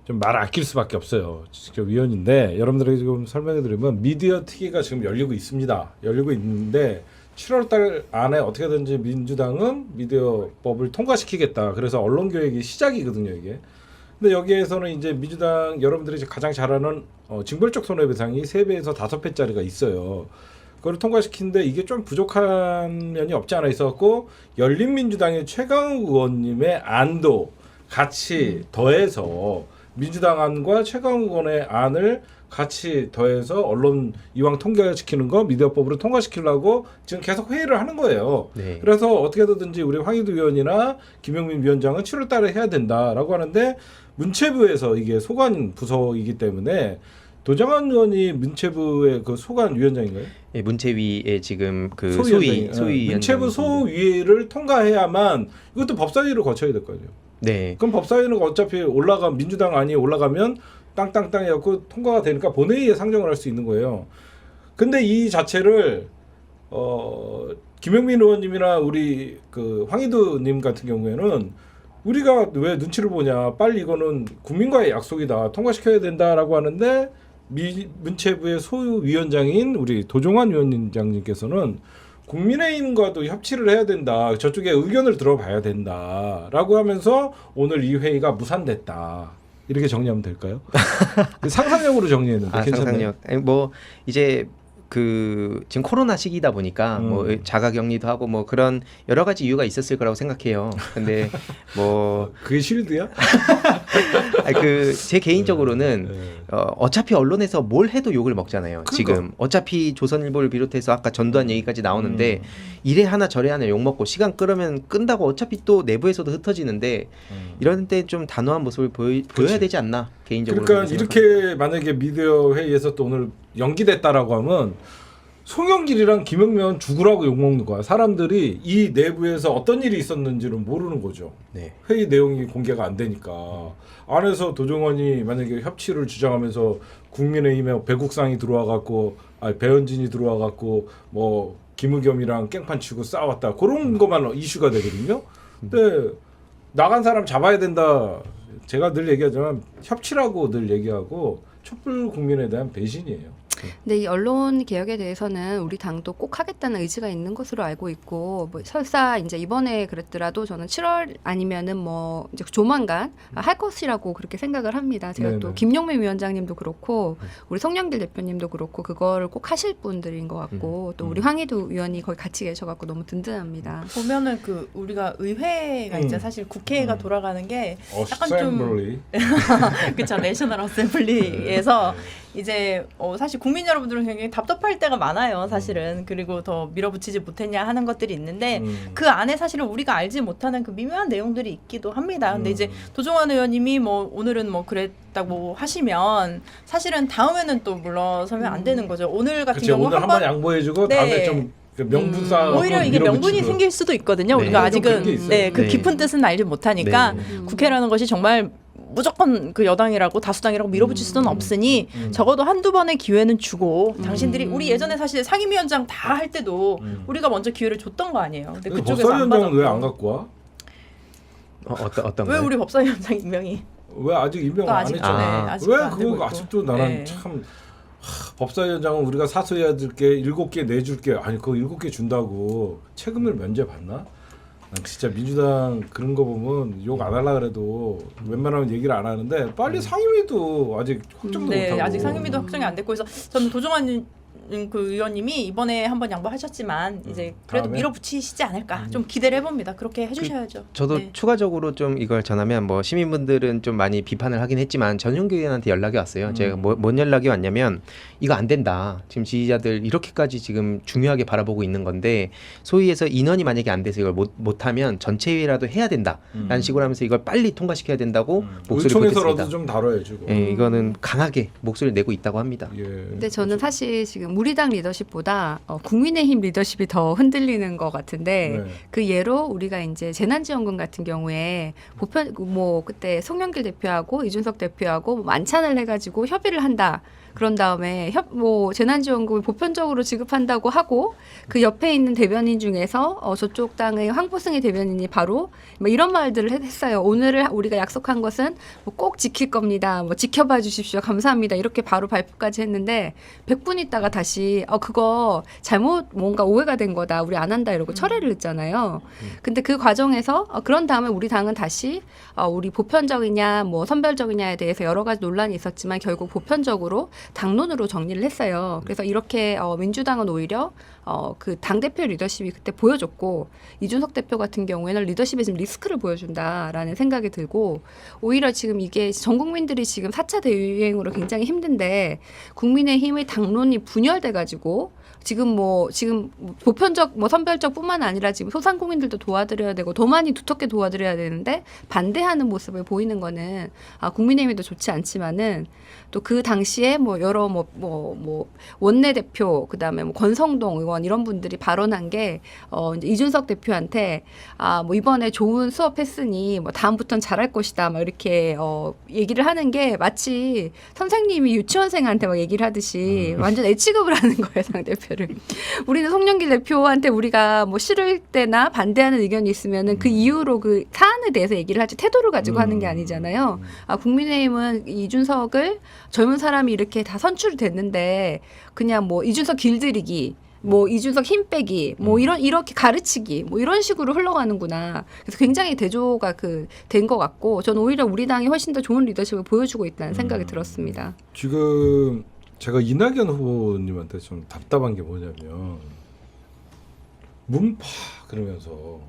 좀 말을 아낄 수밖에 없어요. 직접 위원인데 여러분들에게 지금 설명해드리면 미디어 특위가 지금 열리고 있습니다. 열리고 있는데 7월달 안에 어떻게든지 민주당은 미디어법을 통과시키겠다. 그래서 언론개혁이 시작이거든요, 이게. 근데 여기에서는 이제 민주당 여러분들이 이제 가장 잘 아는 징벌적 손해배상이 3배에서 5배짜리가 있어요. 그걸 통과시키는데 이게 좀 부족한 면이 없지 않아 있었고 열린민주당의 최강욱 의원님의 안도 같이 더해서 민주당 안과 최강욱 의원의 안을 같이 더해서 언론 이왕 통과시키는 거 미디어법으로 통과시키려고 지금 계속 회의를 하는 거예요. 네. 그래서 어떻게든지 우리 황희도 의원이나 김용민 위원장은 7월 달에 해야 된다라고 하는데 문체부에서 이게 소관 부서이기 때문에 도정환 의원이 문체부의 그 소관 위원장인가요? 예, 문체위의 지금 그 소위 위원장님. 문체부 소위를 통과해야만 이것도 법사위를 거쳐야 될 거예요. 네. 그럼 법사위는 어차피 민주당 안이 올라가면 땅땅땅 해갖고 통과가 되니까 본회의에 상정을 할 수 있는 거예요. 근데 이 자체를 김용민 의원님이나 우리 그 황희도님 같은 경우에는 우리가 왜 눈치를 보냐, 빨리 이거는 국민과의 약속이다, 통과시켜야 된다라고 하는데 문체부의 소위원장인 우리 도종환 위원장님께서는 국민의힘과도 협치를 해야 된다, 저쪽에 의견을 들어봐야 된다라고 하면서 오늘 이 회의가 무산됐다, 이렇게 정리하면 될까요? 상상력으로 정리했는데 괜찮나요? 상상력. 아니, 뭐 이제 지금 코로나 시기다 보니까 뭐 자가격리도 하고 뭐 그런 여러 가지 이유가 있었을 거라고 생각해요. 근데 뭐 그게 쉴드야? 제 개인적으로는 어차피 언론에서 뭘 해도 욕을 먹잖아요. 그러니까. 지금 어차피 조선일보를 비롯해서 아까 전두환 얘기까지 나오는데 이래 하나 저래 하나 욕 먹고 시간 끌으면 끈다고 어차피 또 내부에서도 흩어지는데 이런 때 좀 단호한 모습을 보여야 되지 않나 개인적으로. 그러니까 이렇게 만약에 미디어 회의에서 또 오늘 연기됐다라고 하면 송영길이랑 김영면 죽으라고 욕먹는 거야. 사람들이 이 내부에서 어떤 일이 있었는지는 모르는 거죠. 네. 회의 내용이 공개가 안 되니까. 안에서 도종환이 만약에 협치를 주장하면서 국민의힘에 배국상이 들어와 갖고 배현진이 들어와 갖고 뭐 김의겸이랑 깽판 치고 싸웠다. 그런 것만 이슈가 되거든요. 근데 나간 사람 잡아야 된다. 제가 늘 얘기하지만 협치라고 늘 얘기하고 촛불 국민에 대한 배신이에요. 근데 이 언론 개혁에 대해서는 우리 당도 꼭 하겠다는 의지가 있는 것으로 알고 있고 뭐 설사 이제 이번에 그랬더라도 저는 7월 아니면은 뭐 이제 조만간 할 것이라고 그렇게 생각을 합니다. 제가 네네. 또 김용민 위원장님도 그렇고 우리 송영길 대표님도 그렇고 그거를 꼭 하실 분들인 것 같고 또 우리 황희도 위원이 거기 같이 계셔갖고 너무 든든합니다. 보면은 그 우리가 의회가 이제 사실 국회가 돌아가는 게 약간 좀 어셈블리. 그쵸 내셔널 어셈블리에서 이제 사실 국민 여러분들은 굉장히 답답할 때가 많아요 사실은. 그리고 더 밀어붙이지 못했냐 하는 것들이 있는데 그 안에 사실은 우리가 알지 못하는 그 미묘한 내용들이 있기도 합니다. 근데 이제 도종환 의원님이 뭐 오늘은 뭐 그랬다고 하시면 사실은 다음에는 또 물러서면 안 되는 거죠. 오늘 같은 그치, 경우 오늘 한번 양보해주고 네. 다음에 좀 명분상 오히려 이게 명분이 생길 수도 있거든요. 네. 우리가 좀 그런 게 아직은 있어요. 그 네. 깊은 뜻은 알지 못하니까 네. 국회라는 것이 정말 무조건 그 여당이라고 다수당이라고 밀어붙일 수는 없으니 적어도 한두 번의 기회는 주고 당신들이 우리 예전에 사실 상임위원장 다 할 때도 우리가 먼저 기회를 줬던 거 아니에요. 근데 그쪽에서 안 법사위원장은 왜 안 받았고. 갖고 와? 어떤 왜 거요? 우리 법사위원장 임명이 왜 아직 임명 또 안 아직 했죠? 전에 아. 아직도 왜 안 되고 그거 있고. 아직도 나는 네. 참 법사위원장은 우리가 사소해야 될게 7개 내줄게. 아니 그거 7개 준다고 책임을 면제받나? 난 진짜 민주당 그런 거 보면 욕 안 하려고 그래도 웬만하면 얘기를 안 하는데 빨리 상임위도 아직 확정도 네, 못하고 아직 상임위도 확정이 안 됐고 해서 저는 도종환 그 의원님이 이번에 한번 양보하셨지만 이제 그래도 다음에? 밀어붙이시지 않을까 좀 기대를 해봅니다. 그렇게 해주셔야죠. 저도 네. 추가적으로 좀 이걸 전하면 뭐 시민분들은 좀 많이 비판을 하긴 했지만 전용기 의원한테 연락이 왔어요. 제가 뭔 연락이 왔냐면 이거 안 된다. 지금 지지자들 이렇게까지 지금 중요하게 바라보고 있는 건데 소위에서 인원이 만약에 안 돼서 이걸 못하면 전체회의라도 해야 된다라는 식으로 하면서 이걸 빨리 통과시켜야 된다고 목소리를 의총에서라도 보냈습니다. 좀 다뤄야지. 예, 이거는 강하게 목소리를 내고 있다고 합니다. 예. 근데 저는 사실 지금 우리 당 리더십보다 국민의힘 리더십이 더 흔들리는 것 같은데 네. 그 예로 우리가 이제 재난지원금 같은 경우에 보편 뭐 그때 송영길 대표하고 이준석 대표하고 뭐 만찬을 해가지고 협의를 한다. 그런 다음에 뭐 재난지원금을 보편적으로 지급한다고 하고 그 옆에 있는 대변인 중에서 저쪽 당의 황보승희 대변인이 바로 뭐 이런 말들을 했어요. 오늘 우리가 약속한 것은 뭐 꼭 지킬 겁니다. 뭐 지켜봐 주십시오. 감사합니다. 이렇게 바로 발표까지 했는데 100분 있다가 다시 그거 잘못 뭔가 오해가 된 거다. 우리 안 한다 이러고 철회를 했잖아요. 근데 그 과정에서 그런 다음에 우리 당은 다시 우리 보편적이냐 뭐 선별적이냐에 대해서 여러 가지 논란이 있었지만 결국 보편적으로 당론으로 정리를 했어요. 그래서 이렇게 민주당은 오히려 그 당대표 리더십이 그때 보여줬고 이준석 대표 같은 경우에는 리더십에 지금 리스크를 보여준다라는 생각이 들고 오히려 지금 이게 전 국민들이 지금 4차 대유행으로 굉장히 힘든데 국민의힘의 당론이 분열돼가지고 지금 보편적 선별적뿐만 아니라 지금 소상공인들도 도와드려야 되고 더 많이 두텁게 도와드려야 되는데 반대하는 모습을 보이는 거는 국민의힘에도 좋지 않지만은 또 그 당시에 여러 원내대표 그다음에 권성동 의원 이런 분들이 발언한 게 이제 이준석 대표한테 이번에 좋은 수업했으니 다음부터는 잘할 것이다 막 이렇게 얘기를 하는 게 마치 선생님이 유치원생한테 막 얘기를 하듯이 완전 애취급을 하는 거예요 상대표를. 우리는 송영길 대표한테 우리가 싫을 때나 반대하는 의견이 있으면은 그 이유로 그 사안에 대해서 얘기를 하지 태도를 가지고 하는 게 아니잖아요. 국민의힘은 이준석을 젊은 사람이 이렇게 다 선출이 됐는데 그냥 이준석 길들이기 이준석 힘 빼기 이렇게 가르치기 이런 식으로 흘러가는구나. 그래서 굉장히 대조가 된 것 같고 저는 오히려 우리 당이 훨씬 더 좋은 리더십을 보여주고 있다는 생각이 들었습니다. 지금 제가 이낙연 후보님한테 좀 답답한 게 뭐냐면 문파 그러면서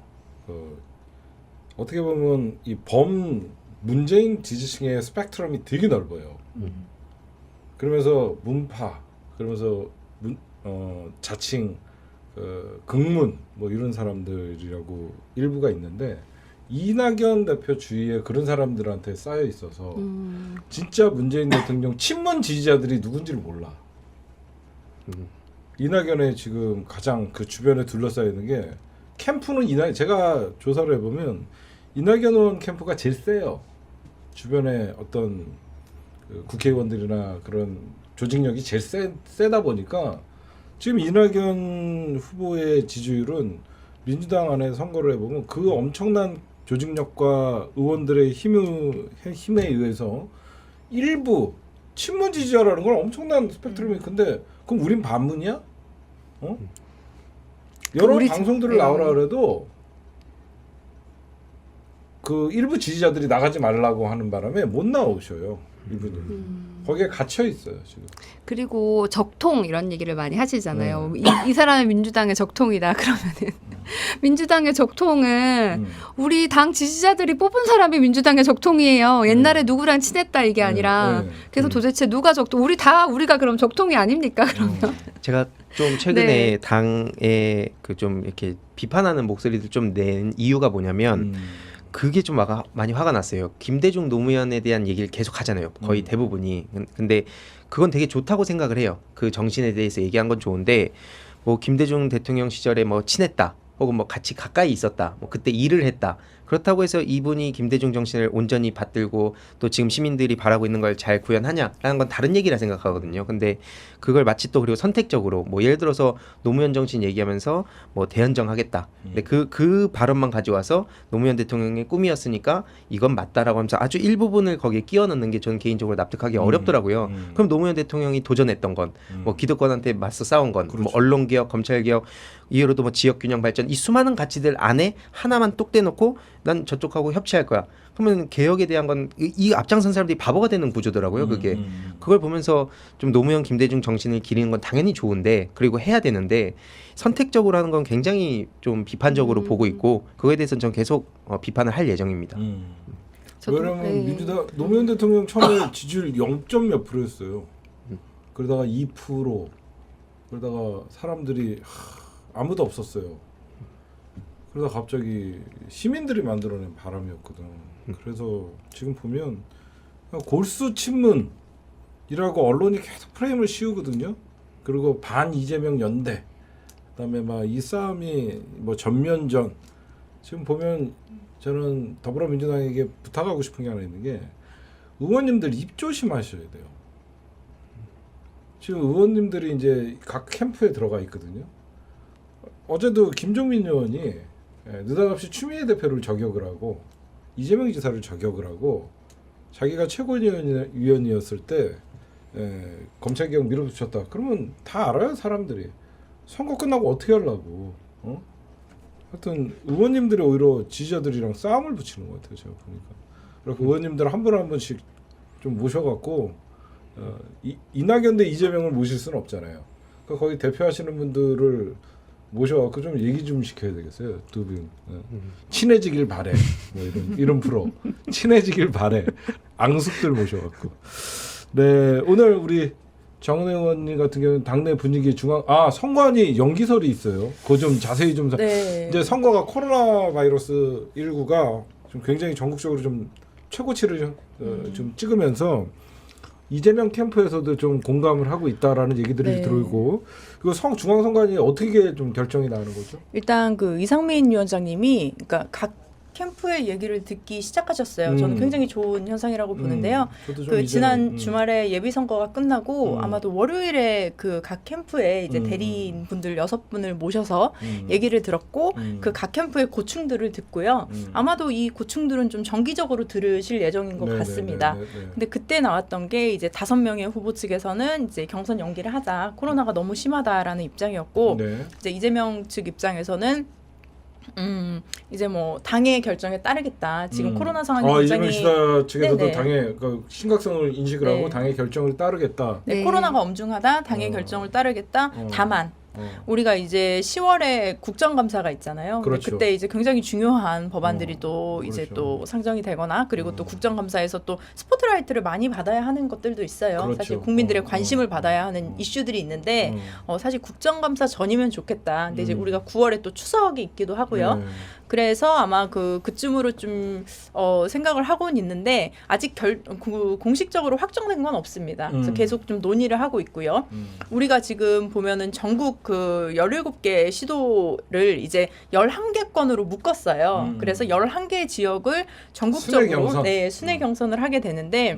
어떻게 보면 이 문재인 지지층의 스펙트럼이 되게 넓어요. 그러면서 문파 그러면서 자칭 극문 이런 사람들이라고 일부가 있는데 이낙연 대표 주위에 그런 사람들한테 쌓여 있어서 진짜 문재인 대통령 친문 지지자들이 누군지를 몰라. 이낙연의 지금 가장 그 주변에 둘러싸여 있는 게 캠프는 제가 조사를 해보면 이낙연 의원 캠프가 제일 세요. 주변에 어떤 그 국회의원들이나 그런 조직력이 제일 세다 보니까 지금 이낙연 후보의 지지율은 민주당 안에 선거를 해보면 그 엄청난 조직력과 의원들의 힘에 의해서 일부 친문 지지자라는 건 엄청난 스펙트럼이 근데 그럼 우린 반문이야? 여러 방송들을 나오라 그래도 그 일부 지지자들이 나가지 말라고 하는 바람에 못 나오셔요. 이분이 거기에 갇혀 있어요 지금. 그리고 적통 이런 얘기를 많이 하시잖아요. 이 사람이 민주당의 적통이다 그러면은 민주당의 적통은 우리 당 지지자들이 뽑은 사람이 민주당의 적통이에요. 옛날에 누구랑 친했다 이게 아니라 그래서 도대체 누가 적통? 우리가 그럼 적통이 아닙니까 그러면? 제가 좀 최근에 네. 당에 그 좀 이렇게 비판하는 목소리를 좀 낸 이유가 뭐냐면 그게 좀 많이 화가 났어요. 김대중 노무현에 대한 얘기를 계속 하잖아요. 거의 대부분이. 근데 그건 되게 좋다고 생각을 해요. 그 정신에 대해서 얘기한 건 좋은데 뭐 김대중 대통령 시절에 뭐 친했다. 혹은 뭐 같이 가까이 있었다. 뭐 그때 일을 했다. 그렇다고 해서 이분이 김대중 정신을 온전히 받들고 또 지금 시민들이 바라고 있는 걸 잘 구현하냐라는 건 다른 얘기라 생각하거든요. 근데 그걸 마치 또 그리고 선택적으로 뭐 예를 들어서 노무현 정신 얘기하면서 뭐 대연정 하겠다. 근데 그 발언만 가져와서 노무현 대통령의 꿈이었으니까 이건 맞다라고 하면서 아주 일부분을 거기에 끼워 넣는 게 저는 개인적으로 납득하기 어렵더라고요. 그럼 노무현 대통령이 도전했던 건 뭐 기득권한테 맞서 싸운 건 뭐 언론개혁, 검찰개혁 이후로도 뭐 지역균형 발전 이 수많은 가치들 안에 하나만 똑 떼놓고 난 저쪽하고 협치할 거야. 그러면 개혁에 대한 건 이 앞장선 사람들이 바보가 되는 구조더라고요. 그게 그걸 보면서 좀 노무현 김대중 정신을 기리는 건 당연히 좋은데 그리고 해야 되는데 선택적으로 하는 건 굉장히 좀 비판적으로 보고 있고 그거에 대해서는 전 계속 비판을 할 예정입니다. 왜냐면 민주당 노무현 대통령 처음에 지지율 0몇 %였어요. 그러다가 2% 그러다가 사람들이 아무도 없었어요. 그러다 갑자기 시민들이 만들어낸 바람이었거든. 그래서 지금 보면 골수 친문이라고 언론이 계속 프레임을 씌우거든요. 그리고 반 이재명 연대, 그다음에 막 이 싸움이 뭐 전면전. 지금 보면 저는 더불어민주당에게 부탁하고 싶은 게 하나 있는 게 의원님들 입 조심하셔야 돼요. 지금 의원님들이 이제 각 캠프에 들어가 있거든요. 어제도 김종민 의원이 느닷없이 추미애 대표를 저격을 하고 이재명 지사를 저격을 하고 자기가 최고위원이었을 때 검찰개혁 밀어붙였다. 그러면 다 알아요 사람들이. 선거 끝나고 어떻게 하려고. 하여튼 의원님들이 오히려 지지자들이랑 싸움을 붙이는 것 같아요. 제가 보니까. 그래서 의원님들 한 분 한 분씩 좀 모셔갖고 이낙연 대 이재명을 모실 수는 없잖아요. 그러니까 거기 대표하시는 분들을 모셔갖고 좀 얘기 좀 시켜야 되겠어요. 두 분. 친해지길 바래. 뭐 이런 프로. 친해지길 바래. 앙숙들 모셔갖고. 네, 오늘 우리 정은혜 의원님 같은 경우는 당내 분위기 선관위 연기설이 있어요. 그거 좀 자세히 좀. 네. 이제 선거가 코로나 바이러스 19가 좀 굉장히 전국적으로 좀 최고치를 좀 찍으면서 이재명 캠프에서도 좀 공감을 하고 있다라는 얘기들이 들어오고 그 중앙선관위 어떻게 좀 결정이 나는 거죠? 일단 그 이상민 위원장님이 그러니까 각 캠프의 얘기를 듣기 시작하셨어요. 저는 굉장히 좋은 현상이라고 보는데요. 그 지난 주말에 예비 선거가 끝나고 아마도 월요일에 그 각 캠프에 이제 대리인 분들 6분을 모셔서 얘기를 들었고 그 각 캠프의 고충들을 듣고요. 아마도 이 고충들은 좀 정기적으로 들으실 예정인 것 같습니다. 근데 그때 나왔던 게 이제 5명의 후보 측에서는 이제 경선 연기를 하자. 코로나가 너무 심하다라는 입장이었고 이제 이재명 측 입장에서는 이제 뭐 당의 결정에 따르겠다. 지금 코로나 상황이 굉장히 이재명 지사 측에서도 당의 그 심각성을 인식을 하고 당의 결정을 따르겠다. 코로나가 엄중하다. 당의 결정을 따르겠다. 다만 우리가 이제 10월에 국정감사가 있잖아요. 그렇죠. 그때 이제 굉장히 중요한 법안들이 또 이제 또 상정이 되거나 그리고 또 국정감사에서 또 스포트라이트를 많이 받아야 하는 것들도 있어요. 그렇죠. 사실 국민들의 관심을 받아야 하는 이슈들이 있는데 사실 국정감사 전이면 좋겠다. 근데 이제 우리가 9월에 또 추석이 있기도 하고요. 그래서 아마 그쯤으로 좀 생각을 하고는 있는데 아직 공식적으로 확정된 건 없습니다. 그래서 계속 좀 논의를 하고 있고요. 우리가 지금 보면은 전국 그 17개 시도를 이제 11개권으로 묶었어요. 그래서 11개 지역을 전국적으로 순회 경선? 순회 경선을 하게 되는데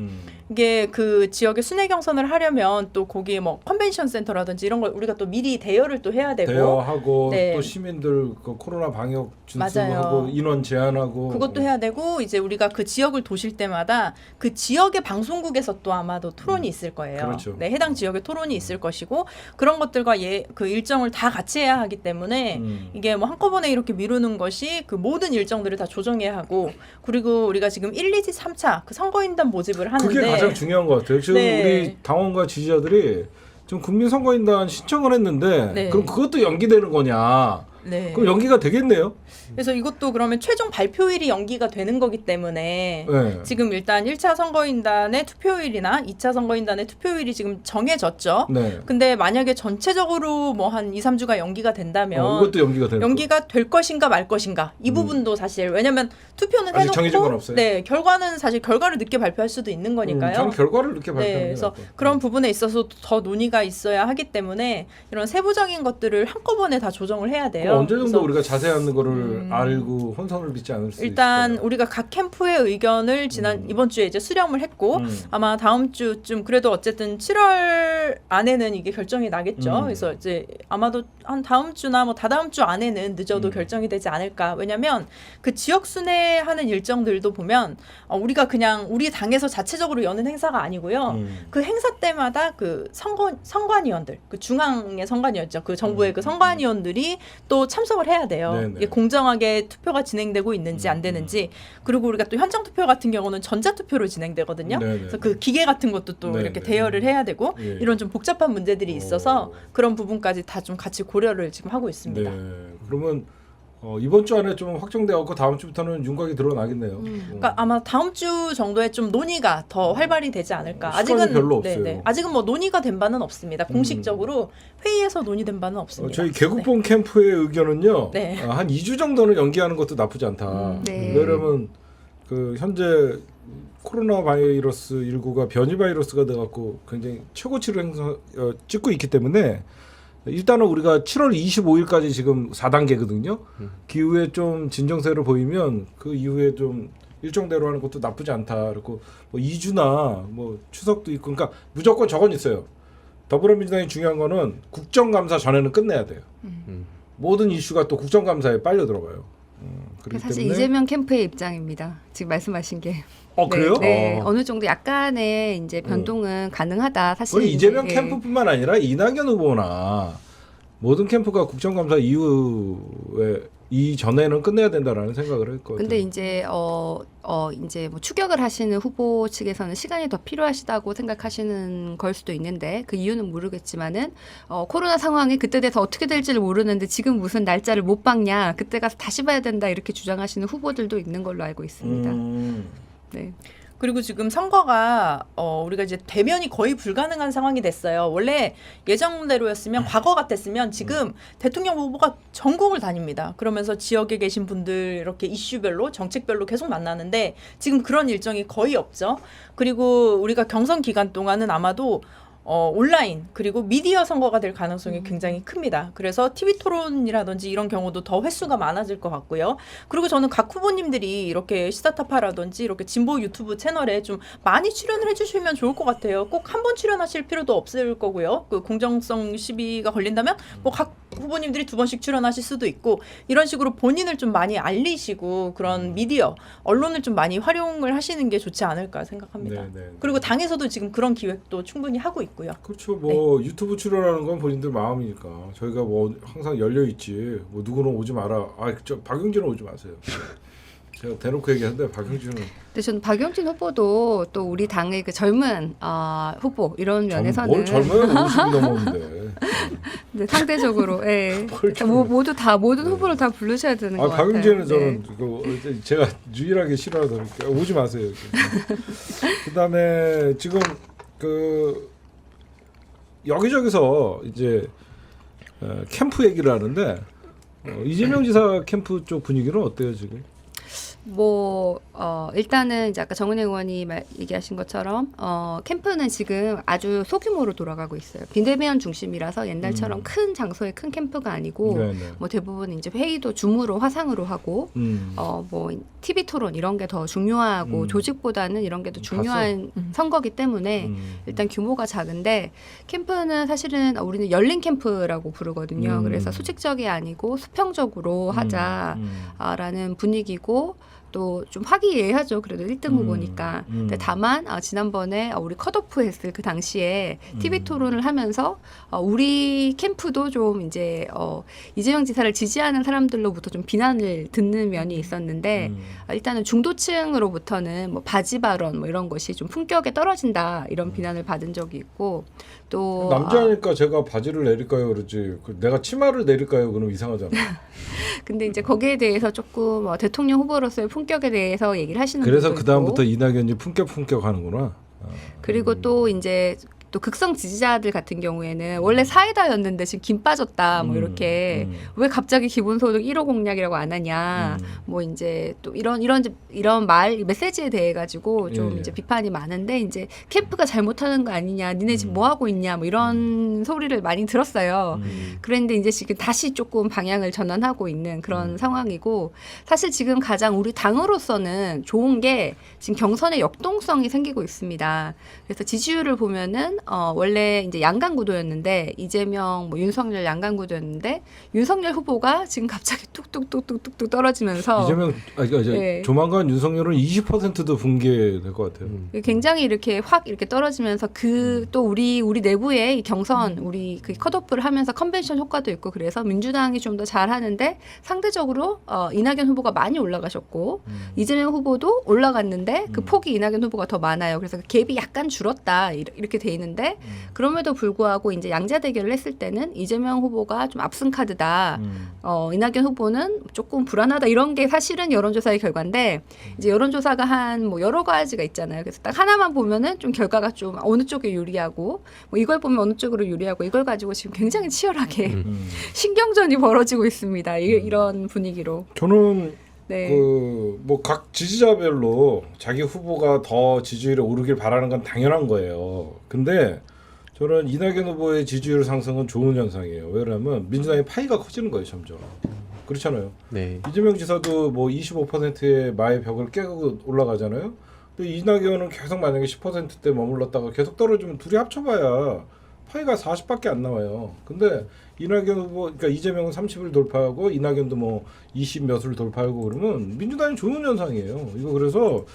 이게 그 지역의 순회 경선을 하려면 또 거기에 뭐 컨벤션 센터라든지 이런 걸 우리가 또 미리 대여를 또 해야 되고 대여하고 네. 또 시민들 그 코로나 방역 준수하고 맞아요. 인원 제한하고 그것도 해야 되고 이제 우리가 그 지역을 도실 때마다 그 지역의 방송국에서 또 아마도 토론이 있을 거예요. 그렇죠. 네, 해당 지역의 토론이 있을 것이고 그런 것들과 그 일정을 다 같이 해야 하기 때문에 이게 뭐 한꺼번에 이렇게 미루는 것이 그 모든 일정들을 다 조정해야 하고 그리고 우리가 지금 1, 2지, 3차 그 선거인단 모집을 하는데 그게 가장 중요한 것 같아요. 지금 네. 우리 당원과 지지자들이 지금 국민선거인단 신청을 했는데 네. 그럼 그것도 연기되는 거냐? 네. 그럼 연기가 되겠네요. 그래서 이것도 그러면 최종 발표일이 연기가 되는 거기 때문에 네. 지금 일단 1차 선거인단의 투표일이나 2차 선거인단의 투표일이 지금 정해졌죠. 네. 근데 만약에 전체적으로 뭐 한 2, 3주가 연기가 된다면 이것도 연기가 되는 연기가 될 것인가 말 것인가 이 부분도 사실 왜냐면 투표는 아직 정해진 건 없어요. 네 결과는 사실 결과를 늦게 발표할 수도 있는 거니까요. 저는 결과를 이렇게 발표하는 네, 게 그래서 나을 것 그런 같아요. 부분에 있어서 더 논의가 있어야 하기 때문에 이런 세부적인 것들을 한꺼번에 다 조정을 해야 돼요. 그럼 언제 정도 그래서 우리가 자세한 거를 알고 혼선을 빚지 않을 수 일단 있을까요? 우리가 각 캠프의 의견을 이번 주에 이제 수렴을 했고 아마 다음 주쯤 그래도 어쨌든 7월 안에는 이게 결정이 나겠죠. 그래서 이제 아마도 한 다음 주나 뭐 다다음 주 안에는 늦어도 결정이 되지 않을까. 왜냐면 그 지역 순회하는 일정들도 보면 우리가 그냥 우리 당에서 자체적으로 여는 행사가 아니고요. 그 행사 때마다 그 선관위원들, 그 중앙의 선관위였죠. 그 정부의 그 선관위원들이 또 참석을 해야 돼요. 네네. 이게 공정하게 투표가 진행되고 있는지 안 되는지. 그리고 우리가 또 현장 투표 같은 경우는 전자 투표로 진행되거든요. 네네. 그래서 그 기계 같은 것도 또 네네. 이렇게 대여를 해야 되고 예. 이런 좀 복잡한 문제들이 있어서 오. 그런 부분까지 다 좀 같이 고려를 지금 하고 있습니다. 네. 그러면 이번 주 안에 좀 확정되었고 다음 주부터는 윤곽이 드러나겠네요. 그러니까 아마 다음 주 정도에 좀 논의가 더 활발히 되지 않을까. 시간이 별로 없어요. 아직은 뭐 논의가 된 바는 없습니다. 공식적으로 회의에서 논의된 바는 없습니다. 저희 개국본 캠프의 의견은요. 네. 한 2주 정도는 연기하는 것도 나쁘지 않다. 네. 왜냐하면 그 현재 코로나 바이러스 19가 변이 바이러스가 돼갖고 굉장히 최고치를 찍고 있기 때문에 일단은 우리가 7월 25일까지 지금 4단계거든요. 그 이후에 좀 진정세를 보이면 그 이후에 좀 일정대로 하는 것도 나쁘지 않다. 그리고 뭐 2주나 뭐 추석도 있고, 그러니까 무조건 저건 있어요. 더불어민주당이 중요한 거는 국정감사 전에는 끝내야 돼요. 모든 이슈가 또 국정감사에 빨려 들어가요. 그렇기 사실 때문에 이재명 캠프의 입장입니다. 지금 말씀하신 게. 그래요? 네, 어느 정도 약간의 이제 변동은 가능하다. 사실 우리 이재명 예. 캠프뿐만 아니라 이낙연 후보나 모든 캠프가 국정감사 이후에 이전에는 끝내야 된다라는 생각을 했거든요. 근데 이제 이제 뭐 추격을 하시는 후보 측에서는 시간이 더 필요하시다고 생각하시는 걸 수도 있는데 그 이유는 모르겠지만은 코로나 상황이 그때 돼서 어떻게 될지를 모르는데 지금 무슨 날짜를 못 박냐 그때 가서 다시 봐야 된다 이렇게 주장하시는 후보들도 있는 걸로 알고 있습니다. 네. 그리고 지금 선거가 우리가 이제 대면이 거의 불가능한 상황이 됐어요. 원래 예정대로였으면 과거 같았으면 지금 대통령 후보가 전국을 다닙니다. 그러면서 지역에 계신 분들 이렇게 이슈별로 정책별로 계속 만나는데 지금 그런 일정이 거의 없죠. 그리고 우리가 경선 기간 동안은 아마도 온라인 그리고 미디어 선거가 될 가능성이 굉장히 큽니다. 그래서 TV 토론이라든지 이런 경우도 더 횟수가 많아질 것 같고요. 그리고 저는 각 후보님들이 이렇게 시사타파라든지 이렇게 진보 유튜브 채널에 좀 많이 출연을 해주시면 좋을 것 같아요. 꼭 한 번 출연하실 필요도 없을 거고요. 그 공정성 시비가 걸린다면 뭐 각 후보님들이 2번씩 출연하실 수도 있고 이런 식으로 본인을 좀 많이 알리시고 그런 미디어, 언론을 좀 많이 활용을 하시는 게 좋지 않을까 생각합니다. 네. 그리고 당에서도 지금 그런 기획도 충분히 하고 있고요. 그렇죠. 뭐 유튜브 출연하는 건 본인들 마음이니까 저희가 뭐 항상 열려 있지. 뭐 누구는 오지 마라. 저 박용진은 오지 마세요. 제가 대놓고 얘기하는데 박용진은. 근데 저는 박용진 후보도 또 우리 당의 그 젊은 후보 이런 면에서는 뭘 젊어요? 50이 넘었는데. 네, 상대적으로 예. 뭘 그러니까 모두 다 모든 후보를 다 부르셔야 되는 것 같아요. 박용진은 저는 네. 제가 유일하게 싫어하니까 오지 마세요. 그다음에 지금 그 여기저기서 이제 캠프 얘기를 하는데 이재명 지사 캠프 쪽 분위기는 어때요 지금? 일단은 이제 아까 정은혜 의원이 얘기하신 것처럼 캠프는 지금 아주 소규모로 돌아가고 있어요. 비대면 중심이라서 옛날처럼 큰 장소에 큰 캠프가 아니고 네네. 뭐 대부분 이제 회의도 줌으로 화상으로 하고 뭐 TV 토론 이런 게 더 중요하고 조직보다는 이런 게 더 중요한 선거기 때문에 일단 규모가 작은데 캠프는 사실은 우리는 열린 캠프라고 부르거든요. 그래서 수직적이 아니고 수평적으로 하자라는 분위기고 또 좀 화기애애하죠. 그래도 1등 후보니까. 근데 다만 지난번에 우리 컷오프 했을 그 당시에 TV 토론을 하면서 우리 캠프도 좀 이제 이재명 지사를 지지하는 사람들로부터 좀 비난을 듣는 면이 있었는데 일단은 중도층으로부터는 뭐 바지 발언 뭐 이런 것이 좀 품격에 떨어진다 이런 비난을 받은 적이 있고 또 남자니까 제가 바지를 내릴까요 그러지 내가 치마를 내릴까요 그럼 이상하잖아. 근데 이제 거기에 대해서 조금 대통령 후보로서의 품격에 대해서 얘기를 하시는 그래서 분도 그 다음부터 있고. 이낙연이 품격 하는구나. 그리고 또 이제 또 극성 지지자들 같은 경우에는 원래 사이다였는데 지금 김 빠졌다 뭐 이렇게 왜 갑자기 기본소득 1호 공약이라고 안 하냐 뭐 이제 또 이런 말 메시지에 대해 가지고 좀 예. 이제 비판이 많은데 이제 캠프가 잘못하는 거 아니냐 니네 지금 뭐 하고 있냐 뭐 이런 소리를 많이 들었어요. 그런데 이제 지금 다시 조금 방향을 전환하고 있는 그런 상황이고 사실 지금 가장 우리 당으로서는 좋은 게 지금 경선의 역동성이 생기고 있습니다. 그래서 지지율을 보면은 원래 이제 양강 구도였는데 이재명 뭐 윤석열 양강 구도였는데 윤석열 후보가 지금 갑자기 뚝뚝뚝뚝뚝 떨어지면서 이재명 네. 조만간 윤석열은 20%도 붕괴될 것 같아요. 굉장히 이렇게 확 이렇게 떨어지면서 그 또 우리 내부의 이 경선 우리 그 컷오프를 하면서 컨벤션 효과도 있고 그래서 민주당이 좀 더 잘하는데 상대적으로 이낙연 후보가 많이 올라가셨고 이재명 후보도 올라갔는데 그 폭이 이낙연 후보가 더 많아요. 그래서 그 갭이 약간 줄었다 이렇게 돼 있는데 그럼에도 불구하고 이제 양자 대결을 했을 때는 이재명 후보가 좀 압승 카드다. 이낙연 후보는 조금 불안하다. 이런 게 사실은 여론조사의 결과인데 이제 여론조사가 한 뭐 여러 가지가 있잖아요. 그래서 딱 하나만 보면은 좀 결과가 좀 어느 쪽에 유리하고 뭐 이걸 보면 어느 쪽으로 유리하고 이걸 가지고 지금 굉장히 치열하게 신경전이 벌어지고 있습니다. 이런 분위기로. 저는 네. 그 뭐 각 지지자별로 자기 후보가 더 지지율이 오르길 바라는 건 당연한 거예요. 근데 저는 이낙연 후보의 지지율 상승은 좋은 현상이에요. 왜냐하면 민주당의 파이가 커지는 거예요, 점점. 그렇잖아요. 네. 이재명 지사도 뭐 25%의 마의 벽을 깨고 올라가잖아요. 근데 이낙연은 계속 만약에 10%대 머물렀다가 계속 떨어지면 둘이 합쳐봐야 파이가 40밖에 안 나와요. 근데 이낙연 후보, 그러니까 이재명은 30을 돌파하고 이낙연도 뭐 20 몇을 돌파하고 그러면 민주당이 좋은 현상이에요. 이거 그래서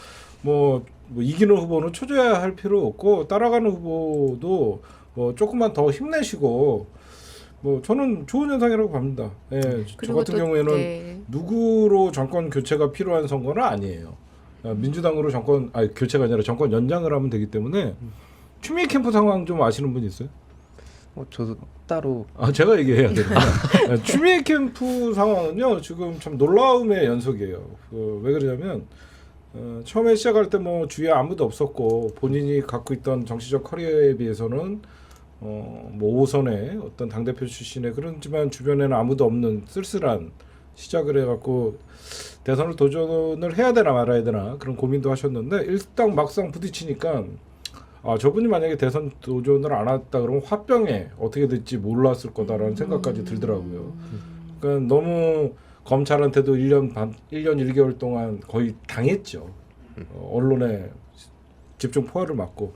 뭐 이기는 후보는 초조해야 할 필요 없고 따라가는 후보도 뭐 조금만 더 힘내시고 뭐 저는 좋은 현상이라고 봅니다. 예, 저 같은 또, 경우에는 네. 누구로 정권 교체가 필요한 선거는 아니에요. 민주당으로 정권 교체가 아니라 정권 연장을 하면 되기 때문에 추미애 캠프 상황 좀 아시는 분 있어요? 저도 따로 제가 얘기해야 되는구나. 추미애 캠프 상황은요 지금 참 놀라움의 연속이에요. 왜 그러냐면 처음에 시작할 때 뭐 주위에 아무도 없었고 본인이 갖고 있던 정치적 커리어에 비해서는 뭐 5선의 어떤 당대표 출신의 그렇지만 주변에는 아무도 없는 쓸쓸한 시작을 해갖고 대선을 도전을 해야 되나 말아야 되나 그런 고민도 하셨는데 일단 막상 부딪히니까 저분이 만약에 대선 도전을 안 했다 그러면 화병에 어떻게 될지 몰랐을 거다라는 생각까지 들더라고요. 그러니까 너무 검찰한테도 1년 1개월 동안 거의 당했죠. 언론에 집중 포화를 맞고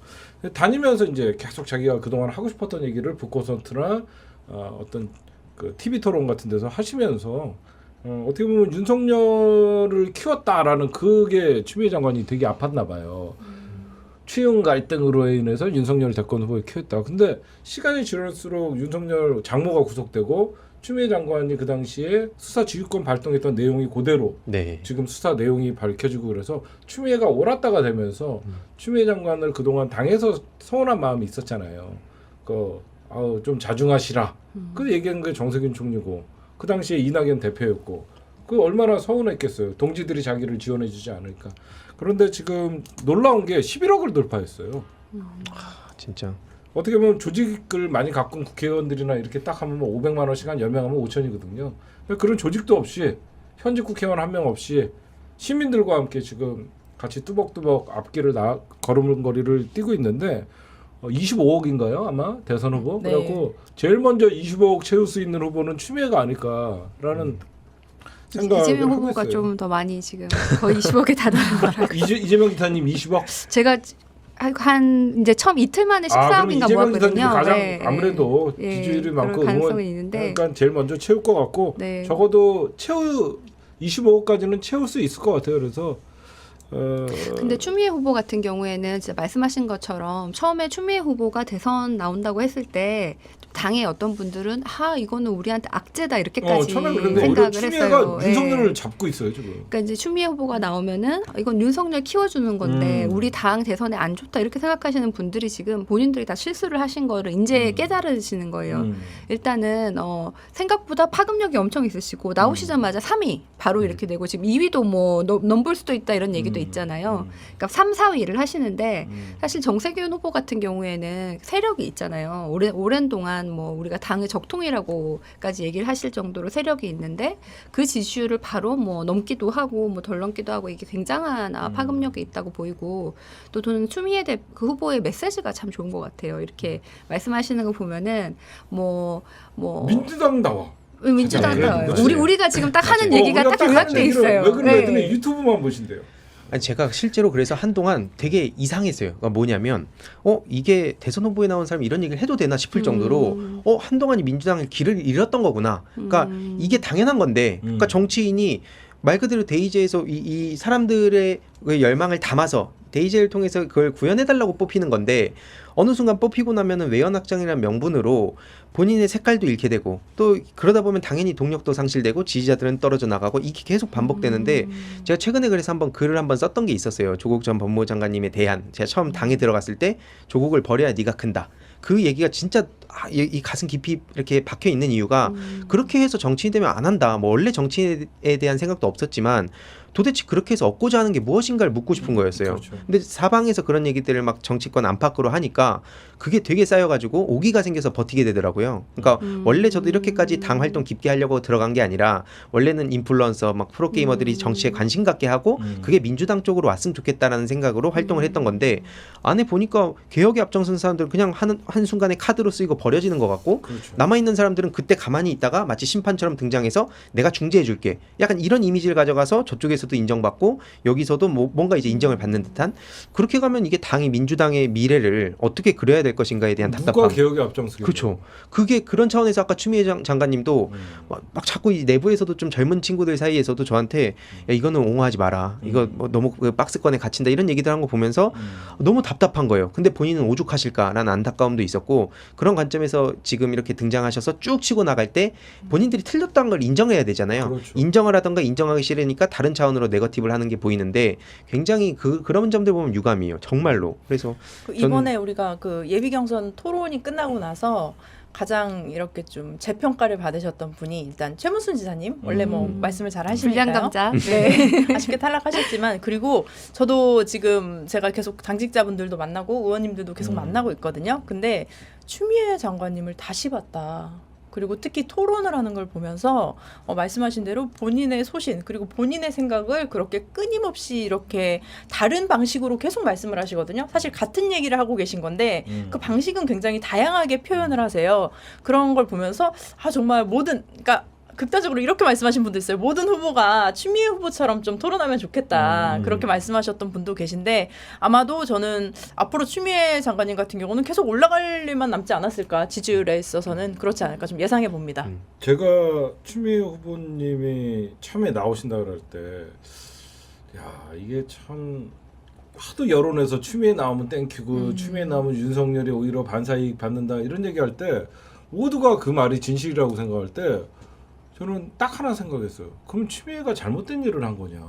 다니면서 이제 계속 자기가 그동안 하고 싶었던 얘기를 북콘서트나 어떤 그 TV 토론 같은 데서 하시면서 어떻게 보면 윤석열을 키웠다라는 그게 추미애 장관이 되게 아팠나 봐요. 추윤 갈등으로 인해서 윤석열 대권 후보에 키웠다. 근데 시간이 지날수록 윤석열 장모가 구속되고 추미애 장관이 그 당시에 수사 지휘권 발동했던 내용이 그대로 네. 지금 지금 수사 내용이 밝혀지고 그래서 추미애가 옳았다가 되면서 추미애 장관을 그동안 당해서 서운한 마음이 있었잖아요. 좀 자중하시라. 그 얘기한 게 정세균 총리고 그 당시에 이낙연 대표였고 그 얼마나 서운했겠어요. 동지들이 자기를 지원해주지 않으니까. 그런데 지금 놀라운 게 11억을 돌파했어요. 진짜 어떻게 보면 조직을 많이 가꾼 국회의원들이나 이렇게 딱 하면 뭐 500만 원씩 한 10명 하면 5천이거든요. 그런 조직도 없이 현직 국회의원 한 명 없이 시민들과 함께 지금 같이 뚜벅뚜벅 앞길을 걸음걸이를 뛰고 있는데 25억인가요 아마 대선 후보? 네. 그래갖고 제일 먼저 25억 채울 수 있는 후보는 추미애가 아닐까라는 생각을 이재명 하고 후보가 있어요. 좀 더 많이 지금 거의 20억에 다다르더라고요. 이재명 기사님 20억? 제가 한 이제 처음 이틀 만에 그럼 14억인가 이재명 기사님이 모았거든요. 가장 네. 아무래도 예, 지지율이 그럴 많고 가능성이 있는데 그러니까 제일 먼저 채울 것 같고 네. 적어도 25억까지는 채울 수 있을 것 같아요. 그래서 근데 추미애 후보 같은 경우에는 진짜 말씀하신 것처럼 처음에 추미애 후보가 대선 나온다고 했을 때 당의 어떤 분들은 이거는 우리한테 악재다 이렇게까지 처음에 그런데 오히려 생각을 추미애가 했어요. 윤석열을 예. 잡고 있어요 지금. 그러니까 이제 추미애 후보가 나오면은 이건 윤석열 키워주는 건데 우리 당 대선에 안 좋다 이렇게 생각하시는 분들이 지금 본인들이 다 실수를 하신 거를 이제 깨달으시는 거예요. 일단은 생각보다 파급력이 엄청 있으시고 나오시자마자 3위 바로 이렇게 되고 지금 2위도 뭐 넘볼 수도 있다 이런 얘기도 있잖아요. 그러니까 3, 4위를 하시는데 사실 정세균 후보 같은 경우에는 세력이 있잖아요. 오랜 동안 뭐 우리가 당의 적통이라고까지 얘기를 하실 정도로 세력이 있는데 그 지지율을 바로 뭐 넘기도 하고 뭐 덜 넘기도 하고 이게 굉장한 파급력이 있다고 보이고 또 저는 추미애 그 후보의 메시지가 참 좋은 것 같아요. 이렇게 말씀하시는 거 보면은 뭐 민주당 나와. 민주당 그래, 나와요. 그렇지. 우리가 지금 딱 하는 얘기가 우리가 딱 하는 요약돼 얘기를 있어요. 왜 그래? 네. 근데 유튜브만 보신대요. 아니 제가 실제로 그래서 한동안 되게 이상했어요. 그러니까 뭐냐면 이게 대선 후보에 나온 사람이 이런 얘기를 해도 되나 싶을 정도로 한동안 이 민주당의 길을 잃었던 거구나. 그러니까 이게 당연한 건데 그러니까 정치인이 말 그대로 데이제에서 이 사람들의 그 열망을 담아서 데이제를 통해서 그걸 구현해달라고 뽑히는 건데 어느 순간 뽑히고 나면은 외연확장이라는 명분으로 본인의 색깔도 잃게 되고 또 그러다 보면 당연히 동력도 상실되고 지지자들은 떨어져 나가고 이게 계속 반복되는데 제가 최근에 그래서 글을 한번 썼던 게 있었어요. 조국 전 법무부 장관님에 대한 제가 처음 당에 들어갔을 때 조국을 버려야 네가 큰다. 그 얘기가 진짜 이 가슴 깊이 이렇게 박혀 있는 이유가 그렇게 해서 정치인 되면 안 한다. 뭐 원래 정치인에 대한 생각도 없었지만 도대체 그렇게 해서 얻고자 하는 게 무엇인가를 묻고 싶은 거였어요. 그렇죠. 근데 사방에서 그런 얘기들을 막 정치권 안팎으로 하니까 그게 되게 쌓여가지고 오기가 생겨서 버티게 되더라고요. 그러니까 원래 저도 이렇게까지 당 활동 깊게 하려고 들어간 게 아니라 원래는 인플루언서 막 프로게이머들이 정치에 관심 갖게 하고 그게 민주당 쪽으로 왔으면 좋겠다라는 생각으로 활동을 했던 건데 안에 보니까 개혁에 앞장선 사람들은 그냥 한순간에 카드로 쓰이고 버려지는 것 같고 그렇죠. 남아있는 사람들은 그때 가만히 있다가 마치 심판처럼 등장해서 내가 중재해줄게. 약간 이런 이미지를 가져가서 저쪽에서도 인정받고 여기서도 뭔가 이제 인정을 받는 듯한 그렇게 가면 이게 당이 민주당의 미래를 어떻게 그려야 될 것인가에 대한 누가 답답함. 개혁에 앞장서게? 그렇죠. 그게 그런 차원에서 아까 추미애 장관님도 막 자꾸 이 내부에서도 좀 젊은 친구들 사이에서도 저한테 야 이거는 옹호하지 마라. 이거 뭐 너무 그 박스권에 갇힌다 이런 얘기들 한 거 보면서 너무 답답한 거예요. 근데 본인은 오죽하실까라는 안타까움도 있었고 그런 관점에서 지금 이렇게 등장하셔서 쭉 치고 나갈 때 본인들이 틀렸다는 걸 인정해야 되잖아요. 그렇죠. 인정을 하던가 인정하기 싫으니까 다른 차원으로 네거티브를 하는 게 보이는데 굉장히 그런 점들 보면 유감이에요. 정말로. 그래서 이번에 우리가 그 예비 경선 토론이 끝나고 나서 가장 이렇게 좀 재평가를 받으셨던 분이 일단 최문순 지사님 원래 뭐 말씀을 잘 하시니까요. 불량감자. 네. 아쉽게 탈락하셨지만 그리고 저도 지금 제가 계속 당직자분들도 만나고 의원님들도 계속 만나고 있거든요. 근데 추미애 장관님을 다시 봤다. 그리고 특히 토론을 하는 걸 보면서 말씀하신 대로 본인의 소신 그리고 본인의 생각을 그렇게 끊임없이 이렇게 다른 방식으로 계속 말씀을 하시거든요. 사실 같은 얘기를 하고 계신 건데 그 방식은 굉장히 다양하게 표현을 하세요. 그런 걸 보면서 정말 그러니까 극단적으로 이렇게 말씀하신 분도 있어요. 모든 후보가 추미애 후보처럼 좀 토론하면 좋겠다. 그렇게 말씀하셨던 분도 계신데 아마도 저는 앞으로 추미애 장관님 같은 경우는 계속 올라갈 일만 남지 않았을까. 지지율에 있어서는 그렇지 않을까 좀 예상해 봅니다. 제가 추미애 후보님이 처음에 나오신다 그럴 때 이게 참 하도 여론에서 추미애 나오면 땡큐고 추미애 나오면 윤석열이 오히려 반사이익 받는다 이런 얘기할 때 모두가 그 말이 진실이라고 생각할 때 저는 딱 하나 생각했어요. 그럼 추미애가 잘못된 일을 한 거냐.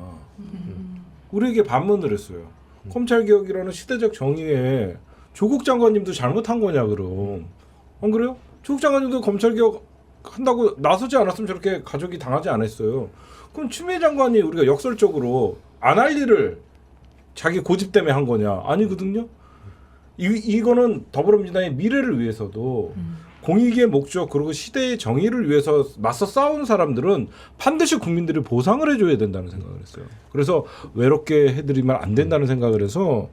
우리에게 반문을 했어요. 검찰개혁이라는 시대적 정의에 조국 장관님도 잘못한 거냐 그럼. 안 그래요? 조국 장관님도 검찰개혁 한다고 나서지 않았으면 저렇게 가족이 당하지 않았어요. 그럼 추미애 장관이 우리가 역설적으로 안 할 일을 자기 고집 때문에 한 거냐? 아니거든요. 이거는 더불어민주당의 미래를 위해서도 공익의 목적 그리고 시대의 정의를 위해서 맞서 싸우는 사람들은 반드시 국민들이 보상을 해줘야 된다는 생각을 했어요. 그래서 외롭게 해드리면 안 된다는 생각을 해서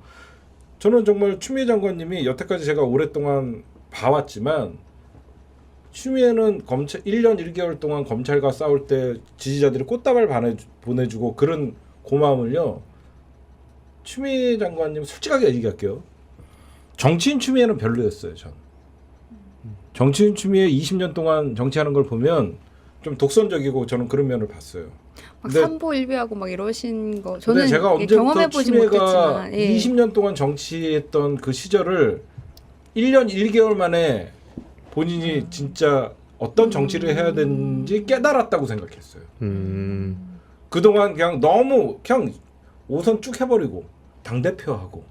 저는 정말 추미애 장관님이 여태까지 제가 오랫동안 봐왔지만 추미애는 검찰 1년 1개월 동안 검찰과 싸울 때 지지자들이 꽃다발 보내주고 그런 고마움을요. 추미애 장관님 솔직하게 얘기할게요. 정치인 추미애는 별로였어요. 전. 정치인 추미애 20년 동안 정치하는 걸 보면 좀 독선적이고 저는 그런 면을 봤어요. 막 근데- 삼보일비하고 막 이러신 거 근데 저는 제가 이게 언제부터 경험해보지 추미애가 못했지만 20년 동안 정치했던 그 시절을 1년 1개월 만에 본인이 진짜 어떤 정치를 해야 되는지 깨달았다고 생각했어요. 그동안 그냥 너무 그냥 오선 쭉 해버리고 당대표하고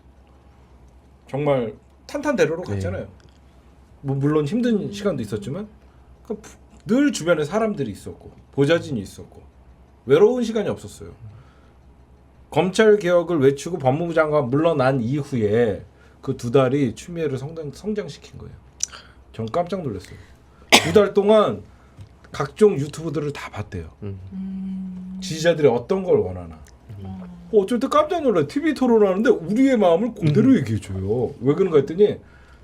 정말 탄탄대로로 갔잖아요. 뭐 물론 힘든 시간도 있었지만 늘 주변에 사람들이 있었고 보좌진이 있었고 외로운 시간이 없었어요. 검찰 개혁을 외치고 법무부 장관 물러난 이후에 그 2달이 추미애를 성장시킨 거예요. 전 깜짝 놀랐어요. 2달 동안 각종 유튜브들을 다 봤대요. 지지자들이 어떤 걸 원하나. 어쩔 때 깜짝 놀라요. TV 토론하는데 우리의 마음을 그대로 얘기해줘요. 왜 그런가 했더니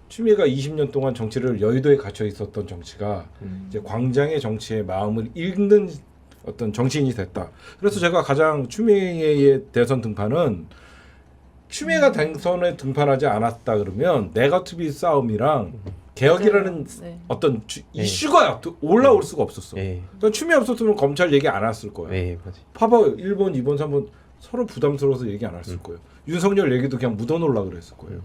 추미애가 20년 동안 정치를 여의도에 갇혀 있었던 정치가 이제 광장의 정치의 마음을 읽는 어떤 정치인이 됐다. 그래서 제가 가장 추미애의 대선 등판은 추미애가 대선에 등판하지 않았다 그러면 네거티브 싸움이랑 개혁이라는 네. 어떤 이슈가 올라올 수가 없었어. 네. 그러니까 추미애 없었으면 검찰 얘기 안 했을 거예요. 네, 맞아요. 봐봐요. 1번, 2번, 3번 서로 부담스러워서 얘기 안 했을 거예요. 윤석열 얘기도 그냥 묻어놓으려고 그랬을 거예요.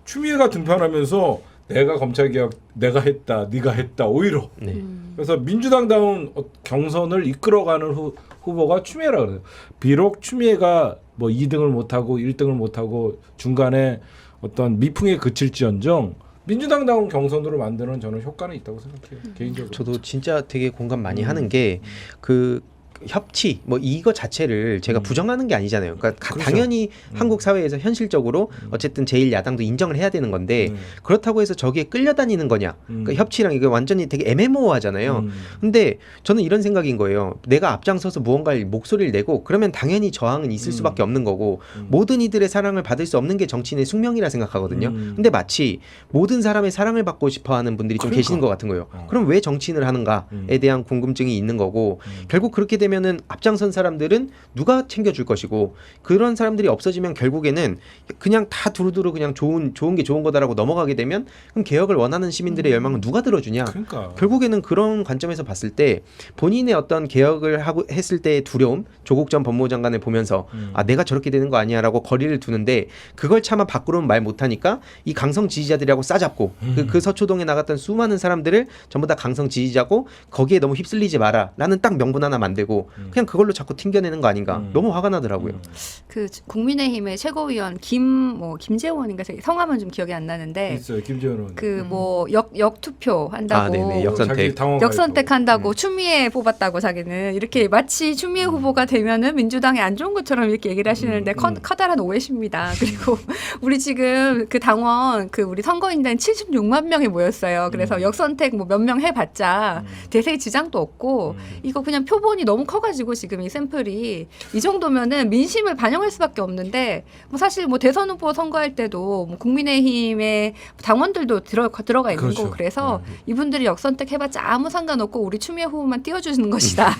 추미애가 등판하면서 내가 검찰개혁 내가 했다, 네가 했다 오히려. 네. 그래서 민주당다운 경선을 이끌어가는 후보가 추미애라 그래요. 비록 추미애가 뭐 2등을 못하고 1등을 못하고 중간에 어떤 미풍에 그칠지언정 민주당다운 경선으로 만드는 저는 효과는 있다고 생각해요. 개인적으로. 저도 진짜 되게 공감 많이 하는 게 그 협치 뭐 이거 자체를 제가 부정하는 게 아니잖아요. 그러니까 그렇죠. 당연히 한국 사회에서 현실적으로 어쨌든 제1야당도 인정을 해야 되는 건데 그렇다고 해서 저기에 끌려다니는 거냐? 그러니까 협치랑 이게 완전히 되게 애매모호하잖아요. 근데 저는 이런 생각인 거예요. 내가 앞장서서 무언가를 목소리를 내고 그러면 당연히 저항은 있을 수밖에 없는 거고 모든 이들의 사랑을 받을 수 없는 게 정치인의 숙명이라 생각하거든요. 근데 마치 모든 사람의 사랑을 받고 싶어하는 분들이 좀 그러니까. 계시는 것 같은 거예요. 그럼 왜 정치인을 하는가에 대한 궁금증이 있는 거고 결국 그렇게 되면은 앞장선 사람들은 누가 챙겨줄 것이고 그런 사람들이 없어지면 결국에는 그냥 다 두루두루 그냥 좋은 게 좋은 거다라고 넘어가게 되면 그럼 개혁을 원하는 시민들의 열망은 누가 들어주냐? 그러니까. 결국에는 그런 관점에서 봤을 때 본인의 어떤 개혁을 하고 했을 때의 두려움, 조국 전 법무부 장관을 보면서 아 내가 저렇게 되는 거 아니야라고 거리를 두는데 그걸 차마 밖으로는 말 못하니까 이 강성 지지자들이라고 싸잡고 그 서초동에 나갔던 수많은 사람들을 전부 다 강성 지지자고 거기에 너무 휩쓸리지 마라라는 딱 명분 하나 만들고 그냥 그걸로 자꾸 튕겨내는 거 아닌가 너무 화가 나더라고요. 그 국민의힘의 최고위원 김재원인가 성함은 좀 기억이 안 나는데 있어요. 김재원 의원. 그 뭐 역투표 한다고 네네, 역선택. 역선택한다고 추미애 뽑았다고 자기는 이렇게 마치 추미애 후보가 되면은 민주당이 안 좋은 것처럼 이렇게 얘기를 하시는데 커다란 오해십니다. 그리고 우리 지금 그 당원 그 우리 선거인단 76만 명이 모였어요. 그래서 역선택 뭐 몇 명 해봤자 대세의 지장도 없고 이거 그냥 표본이 너무 커가지고 지금 이 샘플이 이 정도면은 민심을 반영할 수밖에 없는데 뭐 사실 뭐 대선 후보 선거할 때도 뭐 국민의힘의 당원들도 들어가 있는 그렇죠. 거고 그래서 이분들이 역선택 해봤자 아무 상관없고 우리 추미애 후보만 띄워주시는 것이다.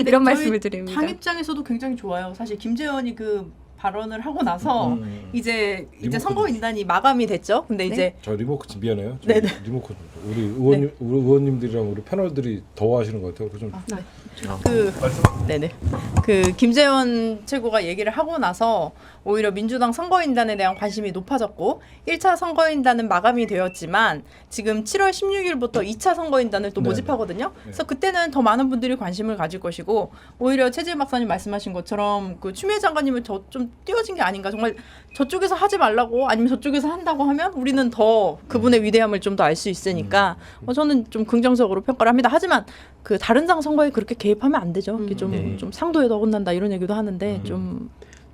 이런 말씀을 드립니다. 당 입장에서도 굉장히 좋아요. 사실 김재원이 그 발언을 하고 나서 이제 리모컨 선거인단이 마감이 됐죠. 근데 네? 이제 저 리모컨 미안해요. 네네. 리모컨 우리 의원님들이랑 우리 패널들이 더워하시는 것 같아요. 좀 네네. 그 김재원 최고가 얘기를 하고 나서 오히려 민주당 선거인단에 대한 관심이 높아졌고 1차 선거인단은 마감이 되었지만 지금 7월 16일부터 2차 선거인단을 또 네네. 모집하거든요. 그래서 그때는 더 많은 분들이 관심을 가질 것이고 오히려 최지은 박사님 말씀하신 것처럼 그 추미애 장관님은 좀 띄워진 게 아닌가. 정말 저쪽에서 하지 말라고 아니면 저쪽에서 한다고 하면 우리는 더 그분의 위대함을 좀 더 알 수 있으니까 저는 좀 긍정적으로 평가를 합니다. 하지만 그 다른 당 선거에 그렇게 개입하면 안 되죠. 이게 좀 상도에도 어긋난다 이런 얘기도 하는데 좀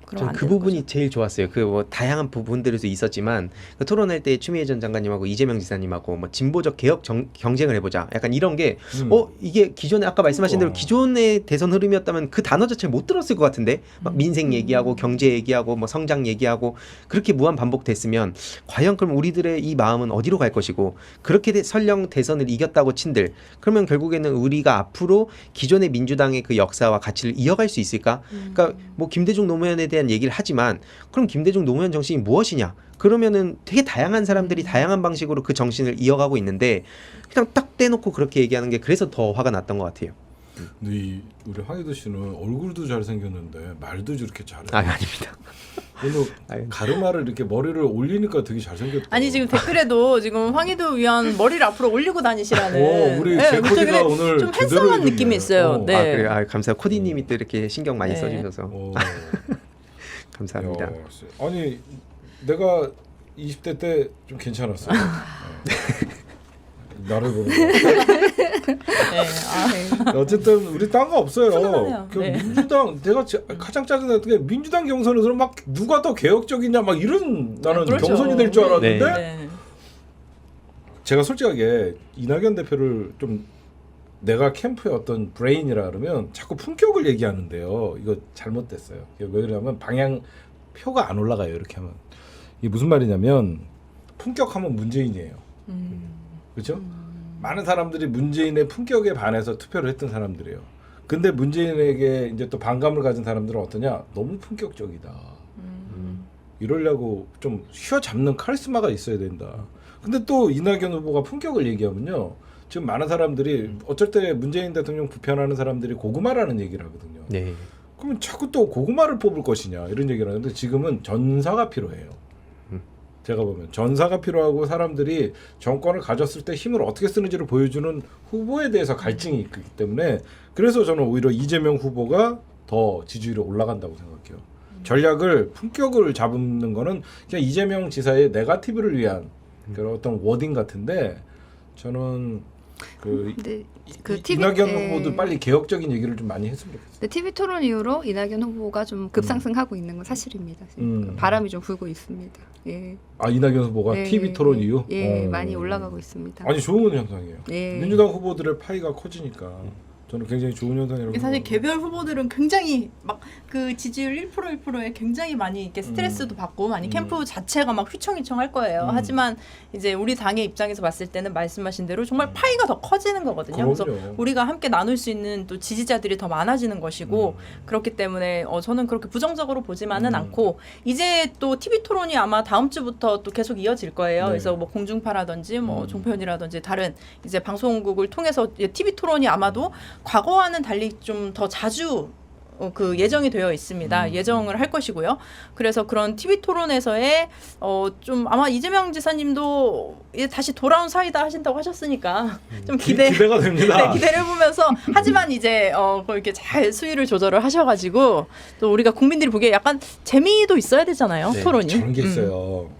그러면 안 그 되는 부분이 거죠. 제일 좋았어요. 그 뭐 다양한 부분들에서 있었지만 그 토론할 때 추미애 전 장관님하고 이재명 지사님하고 뭐 진보적 개혁 경쟁을 해보자. 약간 이런 게 이게 기존에 아까 말씀하신 대로 기존의 대선 흐름이었다면 그 단어 자체를 못 들었을 것 같은데 막 민생 얘기하고 경제 얘기하고 뭐 성장 얘기하고 그렇게 무한 반복됐으면 과연 그럼 우리들의 이 마음은 어디로 갈 것이고 그렇게 설령 대선을 이겼다고 친들 그러면 결국에는 우리가 앞으로 기존의 민주당의 그 역사와 가치를 이어갈 수 있을까? 그러니까 뭐 김대중 노무현에 대한 얘기를 하지만 그럼 김대중 노무현 정신이 무엇이냐? 그러면은 되게 다양한 사람들이 다양한 방식으로 그 정신을 이어가고 있는데 그냥 딱 떼놓고 그렇게 얘기하는 게 그래서 더 화가 났던 것 같아요. 근데 우리 황희도 씨는 얼굴도 잘생겼는데 말도 저렇게 잘해. 아닙니다. 오늘 가르마를 이렇게 머리를 올리니까 되게 잘생겼다. 아니 지금 댓글에도 지금 황희도 위원 머리를 앞으로 올리고 다니시라는. 우리 제 코디가 오늘 좀 제대로 핸섬한 해줬네. 느낌이 있어요. 네. 그래요. 감사해요. 코디님이 또 이렇게 신경 많이 네. 써주셔서 감사합니다. 야, 아니 내가 20대 때 좀 괜찮았어. 나를 보는 거. 네. 어쨌든 우리 딴 거 없어요. 훈훈하네요. 그 네. 민주당 내가 가장 짜증났던 게 민주당 경선에서 막 누가 더 개혁적이냐 막 이런 나는 그렇죠. 경선이 될 줄 알았는데 네. 제가 솔직하게 이낙연 대표를 좀 내가 캠프의 어떤 브레인이라 그러면 자꾸 품격을 얘기하는데요. 이거 잘못됐어요. 왜 그러냐면 방향 표가 안 올라가요. 이렇게 하면 이게 무슨 말이냐면 품격하면 문재인이에요. 그렇죠? 많은 사람들이 문재인의 품격에 반해서 투표를 했던 사람들이에요. 근데 문재인에게 이제 또 반감을 가진 사람들은 어떠냐? 너무 품격적이다. 이러려고 좀 휘어잡는 카리스마가 있어야 된다. 근데 또 이낙연 후보가 품격을 얘기하면요. 지금 많은 사람들이 어쩔 때 문재인 대통령 부편하는 사람들이 고구마라는 얘기를 하거든요. 네. 그러면 자꾸 또 고구마를 뽑을 것이냐 이런 얘기를 하는데 지금은 전사가 필요해요. 제가 보면 전사가 필요하고 사람들이 정권을 가졌을 때 힘을 어떻게 쓰는지를 보여주는 후보에 대해서 갈증이 있기 때문에 그래서 저는 오히려 이재명 후보가 더 지지율이 올라간다고 생각해요. 전략을 품격을 잡는 거는 그냥 이재명 지사의 네거티브를 위한 그런 어떤 워딩 같은데 저는 이낙연 후보도 빨리 개혁적인 얘기를 좀 많이 했으면 좋겠어요. TV 토론 이후로 이낙연 후보가 좀 급상승하고 있는 건 사실입니다. 바람이 좀 불고 있습니다. 예. 아 이낙연 후보가 네. TV 토론 이후? 많이 올라가고 있습니다. 아니 좋은 현상이에요. 예. 민주당 후보들의 파이가 커지니까 저는 굉장히 좋은 현상이라고 사실 생각합니다. 개별 후보들은 굉장히 막 그 지지율 1%에 굉장히 많이 이렇게 스트레스도 받고 많이 캠프 자체가 막 휘청휘청할 거예요. 하지만 이제 우리 당의 입장에서 봤을 때는 말씀하신 대로 정말 파이가 더 커지는 거거든요. 그래서 우리가 함께 나눌 수 있는 또 지지자들이 더 많아지는 것이고 그렇기 때문에 저는 그렇게 부정적으로 보지만은 않고 이제 또 TV 토론이 아마 다음 주부터 또 계속 이어질 거예요. 네. 그래서 뭐 공중파라든지 뭐 종편이라든지 다른 이제 방송국을 통해서 TV 토론이 아마도 과거와는 달리 좀 더 자주 그 예정이 되어 있습니다. 예정을 할 것이고요. 그래서 그런 TV 토론에서의 좀 아마 이재명 지사님도 이제 다시 돌아온 사이다 하신다고 하셨으니까 좀 기대가 됩니다. 네, 기대를 보면서 하지만 이제 이렇게 잘 수위를 조절을 하셔가지고 또 우리가 국민들이 보기에 약간 재미도 있어야 되잖아요. 네, 토론이. 저런 게 있어요.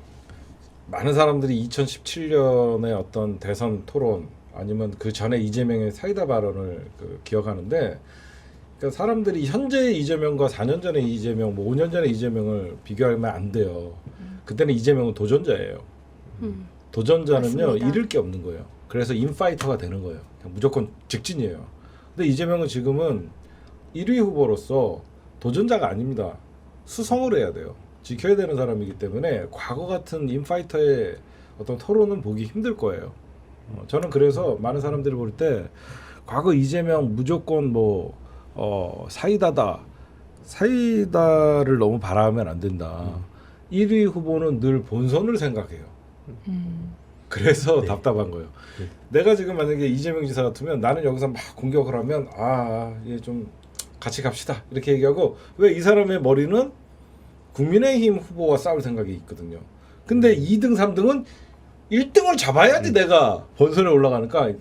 많은 사람들이 2017년의 어떤 대선 토론 아니면 그 전에 이재명의 사이다 발언을 기억하는데 그러니까 사람들이 현재 이재명과 4년 전의 이재명, 뭐 5년 전의 이재명을 비교하면 안 돼요. 그때는 이재명은 도전자예요. 도전자는요 맞습니다. 잃을 게 없는 거예요. 그래서 인파이터가 되는 거예요. 그냥 무조건 직진이에요. 근데 이재명은 지금은 1위 후보로서 도전자가 아닙니다. 수성을 해야 돼요. 지켜야 되는 사람이기 때문에 과거 같은 인파이터의 어떤 토론은 보기 힘들 거예요. 저는 그래서 많은 사람들이 볼 때 과거 이재명 무조건 사이다를 너무 바라면 안 된다. 1위 후보는 늘 본선을 생각해요. 그래서 답답한 거예요. 내가 지금 만약에 이재명 지사 같으면 나는 여기서 막 공격을 하면 얘 좀 같이 갑시다 이렇게 얘기하고 왜 이 사람의 머리는 국민의힘 후보와 싸울 생각이 있거든요. 근데 2등, 3등은 1등을 잡아야지 내가 본선에 올라가니까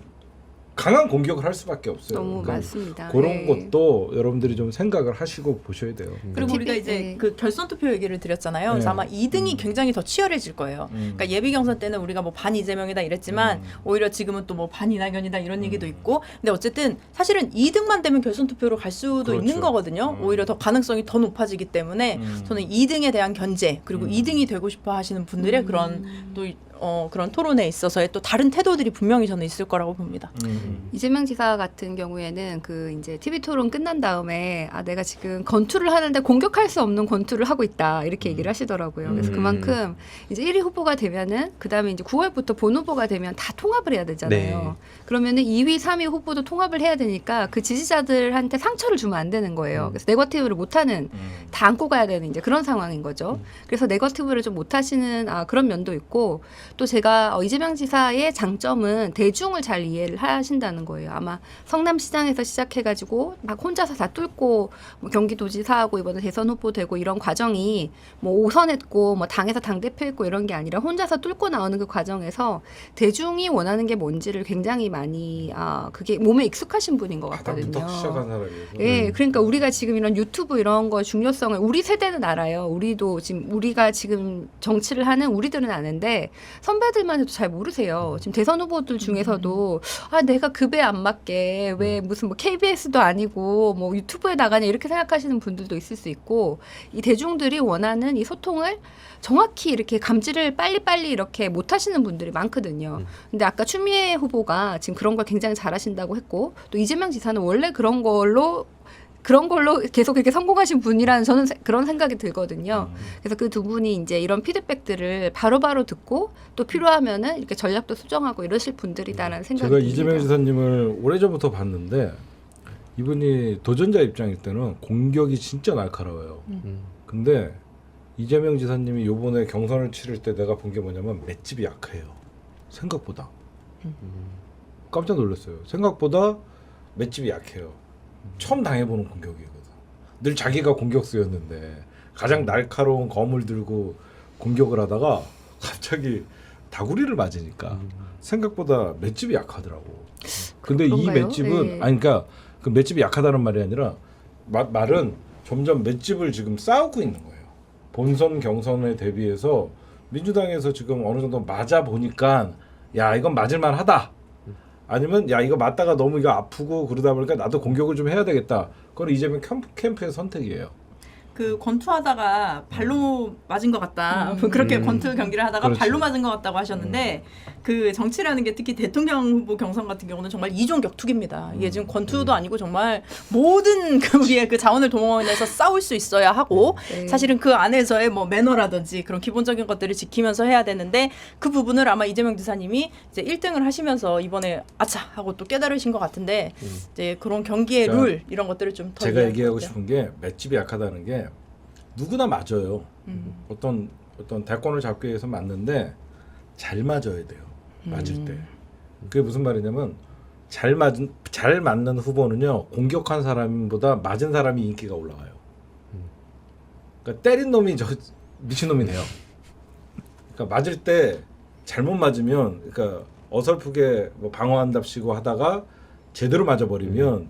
강한 공격을 할 수밖에 없어요. 너무 그러니까 많습니다. 그런 네. 것도 여러분들이 좀 생각을 하시고 보셔야 돼요. 그리고 우리가 TV, 이제 네. 그 결선 투표 얘기를 드렸잖아요. 그래서 네. 아마 2등이 굉장히 더 치열해질 거예요. 그러니까 예비 경선 때는 우리가 뭐 반 이재명이다 이랬지만 오히려 지금은 또 뭐 반 이낙연이다 이런 얘기도 있고. 근데 어쨌든 사실은 2등만 되면 결선 투표로 갈 수도 그렇죠. 있는 거거든요. 오히려 더 가능성이 더 높아지기 때문에 저는 2등에 대한 견제 그리고 2등이 되고 싶어 하시는 분들의 그런 또 그런 토론에 있어서의 또 다른 태도들이 분명히 저는 있을 거라고 봅니다. 이재명 지사 같은 경우에는 그 이제 TV 토론 끝난 다음에 내가 지금 건투를 하는데 공격할 수 없는 건투를 하고 있다 이렇게 얘기를 하시더라고요. 그래서 그만큼 이제 1위 후보가 되면은 그 다음에 이제 9월부터 본 후보가 되면 다 통합을 해야 되잖아요. 네. 그러면은 2위, 3위 후보도 통합을 해야 되니까 그 지지자들한테 상처를 주면 안 되는 거예요. 그래서 네거티브를 못하는 다 안고 가야 되는 이제 그런 상황인 거죠. 그래서 네거티브를 좀 못하시는 그런 면도 있고. 또 제가 이재명 지사의 장점은 대중을 잘 이해를 하신다는 거예요. 아마 성남시장에서 시작해가지고 막 혼자서 다 뚫고 뭐 경기도지사하고 이번에 대선 후보 되고 이런 과정이 뭐 5선했고 뭐 당에서 당대표했고 이런 게 아니라 혼자서 뚫고 나오는 그 과정에서 대중이 원하는 게 뭔지를 굉장히 많이 그게 몸에 익숙하신 분인 것 같거든요. 바닥부터 시작한 사람이에요. 예, 그러니까 우리가 지금 이런 유튜브 이런 거 중요성을 우리 세대는 알아요. 우리가 지금 정치를 하는 우리들은 아는데 선배들만 해도 잘 모르세요. 지금 대선 후보들 중에서도 내가 급에 안 맞게 왜 무슨 뭐 KBS도 아니고 뭐 유튜브에 나가냐 이렇게 생각하시는 분들도 있을 수 있고 이 대중들이 원하는 이 소통을 정확히 이렇게 감지를 빨리빨리 이렇게 못 하시는 분들이 많거든요. 근데 아까 추미애 후보가 지금 그런 걸 굉장히 잘하신다고 했고 또 이재명 지사는 원래 그런 걸로 계속 이렇게 성공하신 분이라는 저는 그런 생각이 들거든요. 그래서 그 두 분이 이제 이런 피드백들을 바로바로 듣고 또 필요하면은 이렇게 전략도 수정하고 이러실 분들이다라는 생각이 제가 듭니다. 이재명 지사님을 오래전부터 봤는데 이분이 도전자 입장일 때는 공격이 진짜 날카로워요. 근데 이재명 지사님이 요번에 경선을 치를 때 내가 본 게 뭐냐면 맷집이 약해요. 생각보다. 깜짝 놀랐어요. 생각보다 맷집이 약해요. 처음 당해보는 공격이거든. 늘 자기가 공격수였는데 가장 날카로운 검을 들고 공격을 하다가 갑자기 다구리를 맞으니까 생각보다 맷집이 약하더라고. 근데 이 그런가요? 맷집은 네. 그러니까 그 맷집이 약하다는 말이 아니라 말은 점점 맷집을 지금 쌓고 있는 거예요. 본선 경선에 대비해서 민주당에서 지금 어느 정도 맞아 보니까 야 이건 맞을만 하다. 아니면 야 이거 맞다가 너무 이거 아프고 그러다 보니까 나도 공격을 좀 해야 되겠다. 그건 이재명 캠프의 선택이에요. 그 권투하다가 발로 맞은 것 같다. 그렇게 권투 경기를 하다가 그렇지. 발로 맞은 것 같다고 하셨는데 그 정치라는 게 특히 대통령 후보 경선 같은 경우는 정말 이종 격투기입니다. 이게 지금 권투도 아니고 정말 모든 그 우리의 그 자원을 동원해서 싸울 수 있어야 하고 네. 사실은 그 안에서의 뭐 매너라든지 그런 기본적인 것들을 지키면서 해야 되는데 그 부분을 아마 이재명 지사님이 이제 1등을 하시면서 이번에 아차 하고 또 깨달으신 것 같은데 이제 그런 경기의 그러니까 룰 이런 것들을 좀 더 제가 얘기하고 싶은 게 맷집이 약하다는 게 누구나 맞아요. 어떤 대권을 잡기 위해서 맞는데 잘 맞아야 돼요. 맞을 때. 그게 무슨 말이냐면 잘 맞는 후보는요 공격한 사람보다 맞은 사람이 인기가 올라가요. 그러니까 때린 놈이 미친 놈이 돼요. 그러니까 맞을 때 잘못 맞으면 그러니까 어설프게 뭐 방어한답시고 하다가 제대로 맞아버리면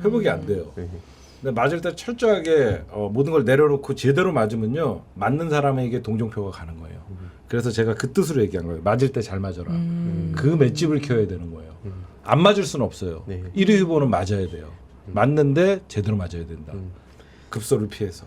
회복이 안 돼요. 근데 맞을 때 철저하게 모든 걸 내려놓고 제대로 맞으면요 맞는 사람에게 동정표가 가는 거예요. 그래서 제가 그 뜻으로 얘기한 거예요. 맞을 때 잘 맞아라. 그 맷집을 키워야 되는 거예요. 안 맞을 수는 없어요. 네. 1위 후보는 맞아야 돼요. 맞는데 제대로 맞아야 된다. 급소를 피해서.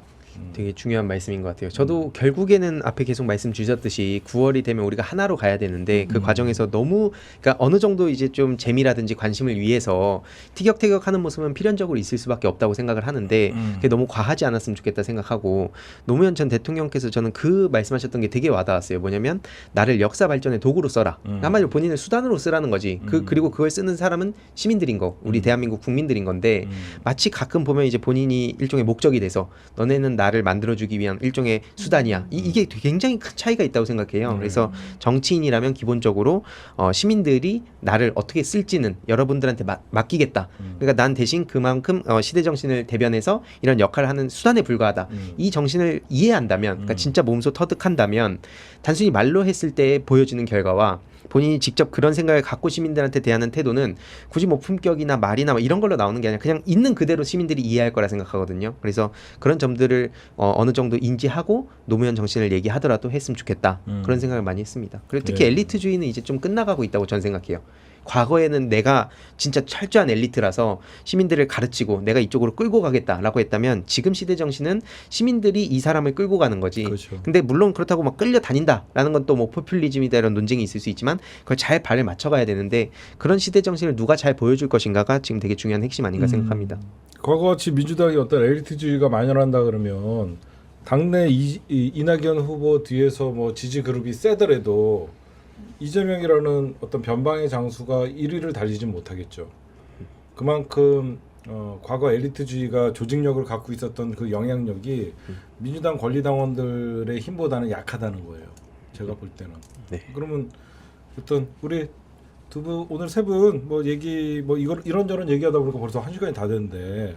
되게 중요한 말씀인 것 같아요. 저도 결국에는 앞에 계속 말씀 주셨듯이 9월이 되면 우리가 하나로 가야 되는데 그 과정에서 너무 그러니까 어느 정도 이제 좀 재미라든지 관심을 위해서 티격태격하는 모습은 필연적으로 있을 수밖에 없다고 생각을 하는데 그게 너무 과하지 않았으면 좋겠다 생각하고 노무현 전 대통령께서 저는 그 말씀하셨던 게 되게 와닿았어요. 뭐냐면 나를 역사 발전의 도구로 써라. 한마디로 본인을 수단으로 쓰라는 거지. 그리고 그걸 쓰는 사람은 시민들인 거, 우리 대한민국 국민들인 건데 마치 가끔 보면 이제 본인이 일종의 목적이 돼서 너네는 나를 만들어주기 위한 일종의 수단이야. 이게 굉장히 큰 차이가 있다고 생각해요. 그래서 정치인이라면 기본적으로 시민들이 나를 어떻게 쓸지는 여러분들한테 맡기겠다. 그러니까 난 대신 그만큼 시대 정신을 대변해서 이런 역할을 하는 수단에 불과하다. 이 정신을 이해한다면, 그러니까 진짜 몸소 터득한다면 단순히 말로 했을 때 보여지는 결과와 본인이 직접 그런 생각을 갖고 시민들한테 대하는 태도는 굳이 뭐 품격이나 말이나 뭐 이런 걸로 나오는 게 아니라 그냥 있는 그대로 시민들이 이해할 거라 생각하거든요. 그래서 그런 점들을 어느 정도 인지하고 노무현 정신을 얘기하더라도 했으면 좋겠다. 그런 생각을 많이 했습니다. 그리고 특히 예. 엘리트주의는 이제 좀 끝나가고 있다고 저는 생각해요. 과거에는 내가 진짜 철저한 엘리트라서 시민들을 가르치고 내가 이쪽으로 끌고 가겠다라고 했다면 지금 시대 정신은 시민들이 이 사람을 끌고 가는 거지. 그렇죠. 근데 물론 그렇다고 막 끌려다닌다라는 건 또 뭐 포퓰리즘이다 이런 논쟁이 있을 수 있지만 그걸 잘 발을 맞춰가야 되는데 그런 시대 정신을 누가 잘 보여줄 것인가가 지금 되게 중요한 핵심 아닌가 생각합니다. 과거같이 민주당이 어떤 엘리트주의가 만연한다 그러면 당내 이낙연 후보 뒤에서 뭐 지지 그룹이 세더라도 이재명이라는 어떤 변방의 장수가 1위를 달리지 못하겠죠. 그만큼 과거 엘리트주의가 조직력을 갖고 있었던 그 영향력이 민주당 권리당원들의 힘보다는 약하다는 거예요. 제가 볼 때는. 네. 그러면 어떤 우리 두 분 오늘 세 분 뭐 얘기 뭐 이런저런 얘기하다 보니까 벌써 1시간이 다 됐는데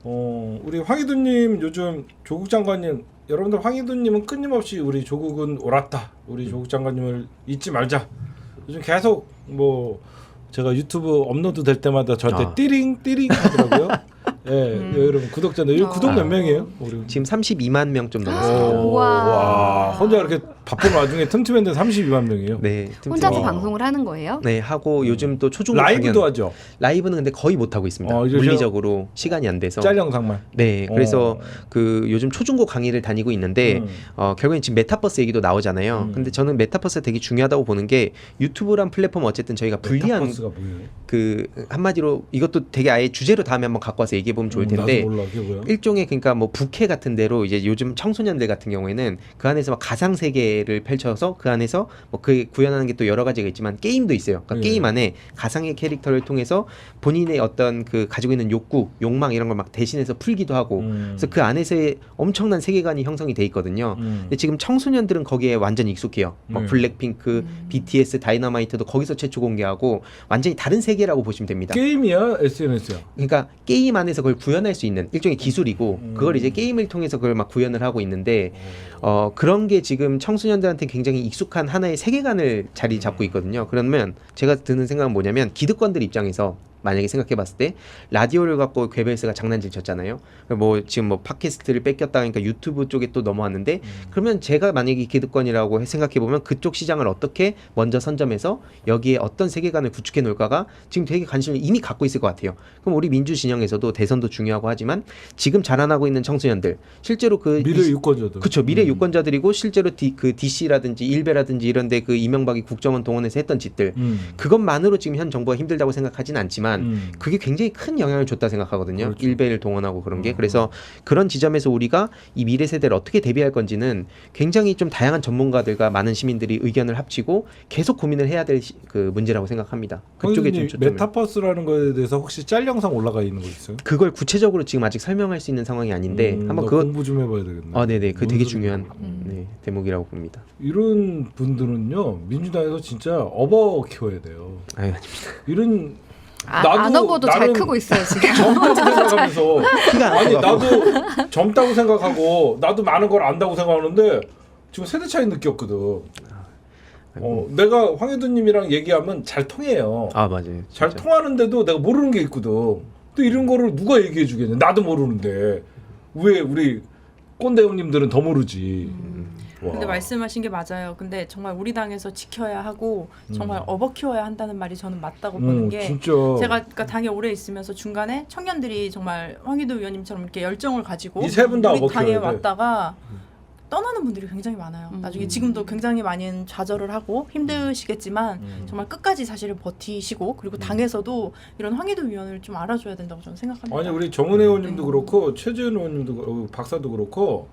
우리 황희두님 요즘 조국 장관님 여러분들 황희두님은 끊임없이 우리 조국은 옳았다 우리 조국 장관님을 잊지 말자 요즘 계속 뭐 제가 유튜브 업로드 될 때마다 저한테 띠링 하더라고요. 예, 여러분 구독자들 구독 몇 명이에요? 우리 지금 32만 명 좀 넘었습니다. 와, 혼자 이렇게 바쁜 와중에 틈틈했는데 32만 명이에요. 네, 혼자서 와. 방송을 하는 거예요? 네 하고 요즘 또 초중고 라이브도 강연 하죠. 라이브는 근데 거의 못 하고 있습니다. 이러죠? 물리적으로 시간이 안 돼서. 짤 영상만. 네, 그래서 그 요즘 초중고 강의를 다니고 있는데 결국엔 지금 메타버스 얘기도 나오잖아요. 근데 저는 메타버스가 되게 중요하다고 보는 게 유튜브란 플랫폼 어쨌든 저희가 불리한 메타버스가 뭐예요? 그 한마디로 이것도 되게 아예 주제로 다음에 한번 갖고 와서 얘기해 보면 좋을 텐데 나도 몰라 그게 뭐야? 일종의 그러니까 뭐 부캐 같은 데로 이제 요즘 청소년들 같은 경우에는 그 안에서 막 가상 세계를 펼쳐서 그 안에서 뭐 그 구현하는 게 또 여러 가지가 있지만 게임도 있어요. 그러니까 게임 안에 가상의 캐릭터를 통해서 본인의 어떤 그 가지고 있는 욕구, 욕망 이런 걸 막 대신해서 풀기도 하고 그래서 그 안에서의 엄청난 세계관이 형성이 돼 있거든요. 근데 지금 청소년들은 거기에 완전 익숙해요. 막 블랙핑크, BTS, 다이너마이트도 거기서 최초 공개하고 완전히 다른 세계라고 보시면 됩니다. 게임이야, SNS야. 그러니까 게임 안에서 그걸 구현할 수 있는 일종의 기술이고 그걸 이제 게임을 통해서 그걸 막 구현을 하고 있는데 그런 게 지금 청소년들한테 굉장히 익숙한 하나의 세계관을 자리 잡고 있거든요. 그러면 제가 드는 생각은 뭐냐면 기득권들 입장에서 만약에 생각해봤을 때 라디오를 갖고 괴벨스가 장난질 쳤잖아요. 뭐 지금 뭐 팟캐스트를 뺏겼다 하니까 유튜브 쪽에 또 넘어왔는데 그러면 제가 만약에 기득권이라고 생각해보면 그쪽 시장을 어떻게 먼저 선점해서 여기에 어떤 세계관을 구축해 놓을까가 지금 되게 관심을 이미 갖고 있을 것 같아요. 그럼 우리 민주 진영에서도 대선도 중요하고 하지만 지금 자라나고 있는 청소년들 실제로 그 미래 유권자들. 그렇죠. 미래 유권자들이고 실제로 그 DC라든지 일베라든지 이런데 그 이명박이 국정원 동원해서 했던 짓들 그것만으로 지금 현 정부가 힘들다고 생각하진 않지만 그게 굉장히 큰 영향을 줬다 생각하거든요. 그렇죠. 일베를 동원하고 그런 게. 그래서 그런 지점에서 우리가 이 미래 세대를 어떻게 대비할 건지는 굉장히 좀 다양한 전문가들과 많은 시민들이 의견을 합치고 계속 고민을 해야 될 그 문제라고 생각합니다. 그쪽에 좀 초점을. 메타버스라는 거에 대해서 혹시 짤 영상 올라가 있는 거 있어요? 그걸 구체적으로 지금 아직 설명할 수 있는 상황이 아닌데 한번 그거 공부 좀 해봐야 되겠네. 네네. 그 되게 뭔 중요한 소리야. 네, 대목이라고 봅니다. 이런 분들은요 민주당에서 진짜 업어 키워야 돼요. 아유, 이런 안 업어도 잘 나는 크고 있어요 지금. 젊다고 생각하면서 키가 안 아니 커가고. 나도 젊다고 생각하고 나도 많은 걸 안다고 생각하는데 지금 세대 차이 느꼈거든. 내가 황혜두님이랑 얘기하면 잘 통해요. 아 맞아요. 잘 진짜. 통하는데도 내가 모르는 게 있거든. 또 이런 거를 누가 얘기해 주겠냐? 나도 모르는데 왜 우리 꼰대 형님들은 더 모르지. 와. 근데 말씀하신 게 맞아요. 근데 정말 우리 당에서 지켜야 하고 정말 업어 키워야 한다는 말이 저는 맞다고 보는 게 진짜. 제가 그러니까 당에 오래 있으면서 중간에 청년들이 정말 황희도 의원님처럼 이렇게 열정을 가지고 이 세 분 다 우리 업어 당에 키워야 돼. 왔다가 떠나는 분들이 굉장히 많아요. 나중에 지금도 굉장히 많이 좌절을 하고 힘드시겠지만 정말 끝까지 사실을 버티시고 그리고 당에서도 이런 황희도 의원을 좀 알아줘야 된다고 저는 생각합니다. 아니 우리 정은혜 의원님도 그렇고 최재현 의원님도 박사도 그렇고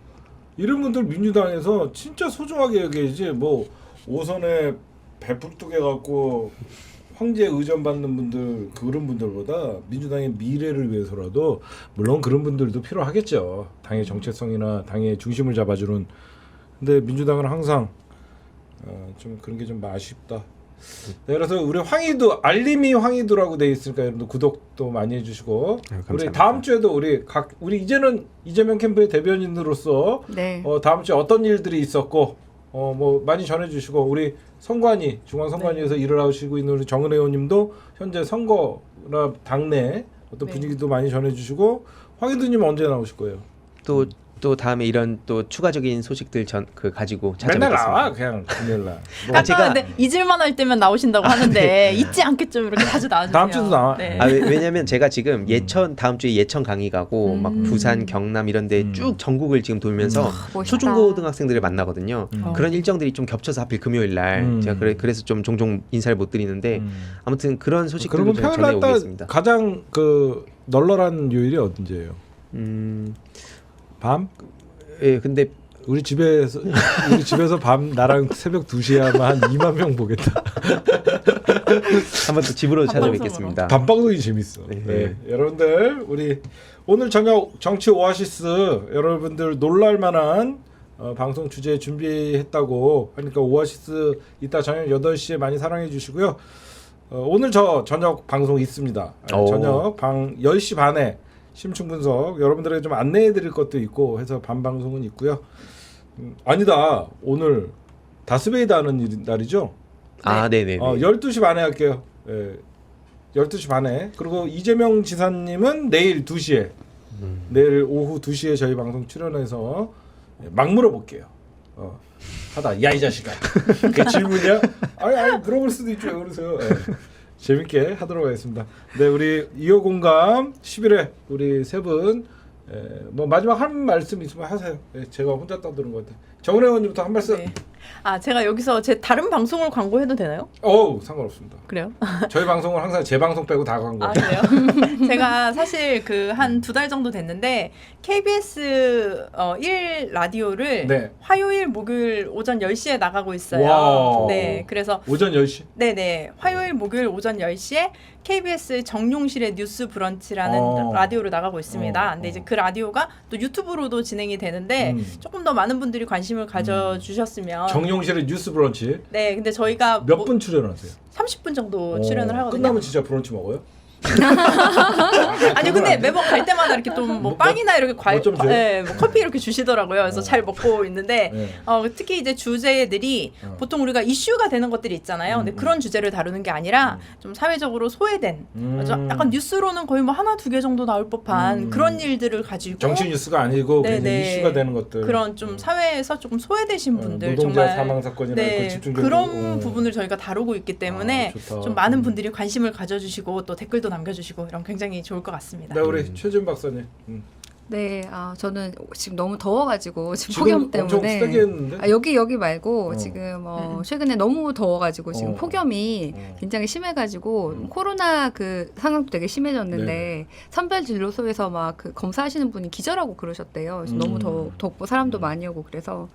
이런 분들 민주당에서 진짜 소중하게 여겨야지 뭐 오선에 배풀뚝해 갖고 황제 의전 받는 분들 그런 분들보다 민주당의 미래를 위해서라도 물론 그런 분들도 필요하겠죠. 당의 정체성이나 당의 중심을 잡아주는. 근데 민주당은 항상 좀 그런 게 좀 아쉽다. 네, 그래서 우리 황희두 알림이 황희두라고 돼 있으니까 여러분들 구독도 많이 해주시고 감사합니다. 우리 다음 주에도 우리 이제는 이재명 캠프의 대변인으로서 네. 다음 주에 어떤 일들이 있었고 뭐 많이 전해주시고 우리 선관위 중앙선관위에서 일을 하시고 있는 우리 정은 의원님도 현재 선거나 당내 어떤 네. 분위기도 많이 전해주시고 황희두님 언제 나오실 거예요? 또 다음에 이런 또 추가적인 소식들 가지고 맨날 찾아뵙겠습니다. 나와 그냥 금요일날. 뭐 아, 제가- 근데 잊을만 할 때면 나오신다고 하는데 잊지 않게 좀 이렇게 자주 나와주세요. 다음 주도 나와. 네. 왜냐면 제가 지금 다음 주에 예천 강의 가고 막 음. 부산, 경남 이런데 쭉 전국을 지금 돌면서 멋있다. 초중고등학생들을 만나거든요. 음. 그런 일정들이 좀 겹쳐서 하필 금요일 날 음. 제가 그래서 좀 종종 인사를 못 드리는데 아무튼 그런 소식들도 그러면 좀 평일날 전해오겠습니다. 가장 그 널널한 요일이 언제예요? 밤? 예, 근데 우리 집에서 밤 나랑 새벽 2시에 아마 한 2만 명 보겠다. 한번 또 집으로 밤방송으로. 찾아뵙겠습니다. 밤방송이 재밌어. 네. 네. 여러분들 우리 오늘 저녁 정치 오아시스 여러분들 놀랄만한 방송 주제 준비했다고 하니까 오아시스 이따 저녁 8시에 많이 사랑해 주시고요. 오늘 저 저녁 방송 있습니다. 오. 저녁 10시 반에 심층 분석 여러분들에게 좀 안내해 드릴 것도 있고 해서 밤 방송은 있고요. 아니다. 오늘 다스베이드 하는 날이죠? 아, 네네. 12시 반에 할게요. 예. 12시 반에. 그리고 이재명 지사님은 내일 2시에 내일 오후 2시에 저희 방송 출연해서 막 물어볼게요. 하다 야 이 자식아. 그게 질문이야? 아니 물어볼 수도 있죠. 그러세요. 예. 재밌게 하도록 하겠습니다. 네, 우리 2호 공감 11회 우리 세 분 뭐 마지막 한 말씀 있으면 하세요. 예, 제가 혼자 떠드는 것 같아요. 정은 의원님부터 한 말씀. 네. 아 제가 여기서 제 다른 방송을 광고해도 되나요? 상관없습니다. 그래요? 저희 방송은 항상 제 방송 빼고 다 광고. 아 그래요? 제가 사실 그 한 2달 정도 됐는데 KBS 1 라디오를 네. 화요일 목요일 오전 10시에 나가고 있어요. 와우. 네. 그래서 오전 10시. 네네 화요일 목요일 오전 10시에 KBS 정용실의 뉴스 브런치라는 라디오를 나가고 있습니다. 근데 이제 그 라디오가 또 유튜브로도 진행이 되는데 조금 더 많은 분들이 관심을 가져주셨으면 정용실의 뉴스 브런치. 네 근데 저희가 몇 분 출연하세요? 30분 정도 출연을 하거든요. 끝나면 진짜 브런치 먹어요? 아니 근데 매번 갈 때마다 이렇게 또 뭐 빵이나 이렇게 좀 줘요? 네, 뭐 커피 이렇게 주시더라고요. 그래서 잘 먹고 있는데 네. 특히 이제 주제들이 보통 우리가 이슈가 되는 것들이 있잖아요. 근데 그런 주제를 다루는 게 아니라 좀 사회적으로 소외된 좀 약간 뉴스로는 거의 뭐 하나 두 개 정도 나올 법한 그런 일들을 가지고 정치 뉴스가 아니고 네, 그냥 네. 이슈가 되는 것들. 그런 좀 사회에서 조금 소외되신 분들 노동자 정말 사망 사건이나 네, 그 집중적으로 그런 부분을 저희가 다루고 있기 때문에 좋다. 좀 많은 분들이 관심을 가져주시고 또 댓글도 남겨주시고 이런 굉장히 좋을 것 같습니다. 네, 우리 최준 박사님. 네, 저는 지금 너무 더워가지고 지금 지금 폭염 엄청 때문에 세게 했는데. 여기 말고 지금 최근에 너무 더워가지고 지금 어. 폭염이 굉장히 심해가지고 코로나 그 상황도 되게 심해졌는데 네네. 선별 진료소에서 막 그 검사하시는 분이 기절하고 그러셨대요. 그래서 너무 덥고 사람도 많이 오고 그래서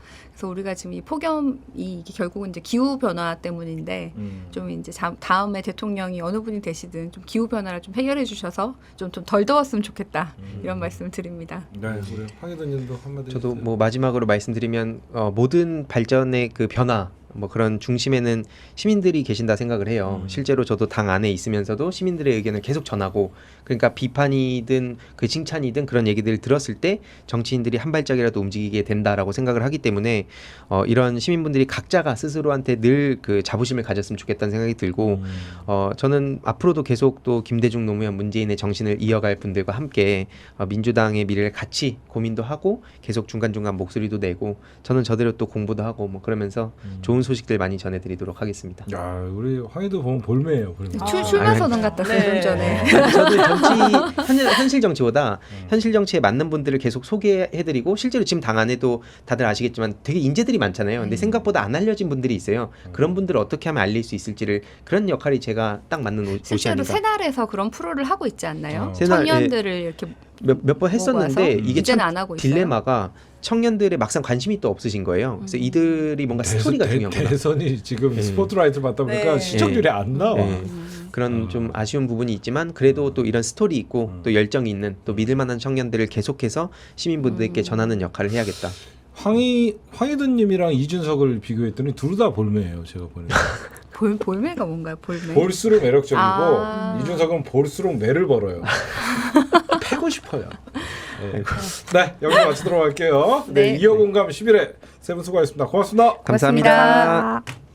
우리가 지금 이 폭염이 이게 결국은 이제 기후 변화 때문인데 좀 이제 다음에 대통령이 어느 분이 되시든 좀 기후 변화를 좀 해결해 주셔서 좀 덜 더웠으면 좋겠다 이런 말씀을 드립니다. 네, 우리 황희도님도 한마디. 저도 해주세요. 뭐 마지막으로 말씀드리면 모든 발전의 그 변화 뭐 그런 중심에는 시민들이 계신다 생각을 해요. 실제로 저도 당 안에 있으면서도 시민들의 의견을 계속 전하고 그러니까 비판이든 그 칭찬이든 그런 얘기들을 들었을 때 정치인들이 한 발짝이라도 움직이게 된다라고 생각을 하기 때문에 이런 시민분들이 각자가 스스로한테 늘 그 자부심을 가졌으면 좋겠다는 생각이 들고 저는 앞으로도 계속 또 김대중 노무현 문재인의 정신을 이어갈 분들과 함께 민주당의 미래를 같이 고민도 하고 계속 중간중간 목소리도 내고 저는 저대로 또 공부도 하고 뭐 그러면서 좋은 소식들 많이 전해드리도록 하겠습니다. 야, 우리 황희도 보면 볼매예요. 그러면. 출마선언 같았어요 좀 네. 전에. 저도 현실 정치보다 현실 정치에 맞는 분들을 계속 소개해드리고 실제로 지금 당 안에도 다들 아시겠지만 되게 인재들이 많잖아요. 근데 생각보다 안 알려진 분들이 있어요. 그런 분들을 어떻게 하면 알릴 수 있을지를 그런 역할이 제가 딱 맞는 옷이 실제로 아닌가. 새날에서 그런 프로를 하고 있지 않나요? 새날, 청년들을 이렇게 몇 번 했었는데 모아서 이게 참 이제는 안 하고 있어요. 딜레마가 청년들의 막상 관심이 또 없으신 거예요. 그래서 이들이 뭔가 스토리가 중요한 거다. 대선이 지금 스포트라이트 받다 보니까 네. 시청률이 안 나와. 네. 그런 좀 아쉬운 부분이 있지만 그래도 또 이런 스토리 있고 또 열정이 있는 또 믿을만한 청년들을 계속해서 시민분들께 전하는 역할을 해야겠다. 황희도님이랑 이준석을 비교했더니 둘 다 볼매예요. 제가 보니까. 볼매가 뭔가요? 볼매. 볼수록 매력적이고 아. 이준석은 볼수록 매를 벌어요. 패고 싶어요. 네, 여기서 마치도록 할게요. 네, 네. 이어 공감 11회 세 분 수고하셨습니다. 고맙습니다. 감사합니다. 고맙습니다.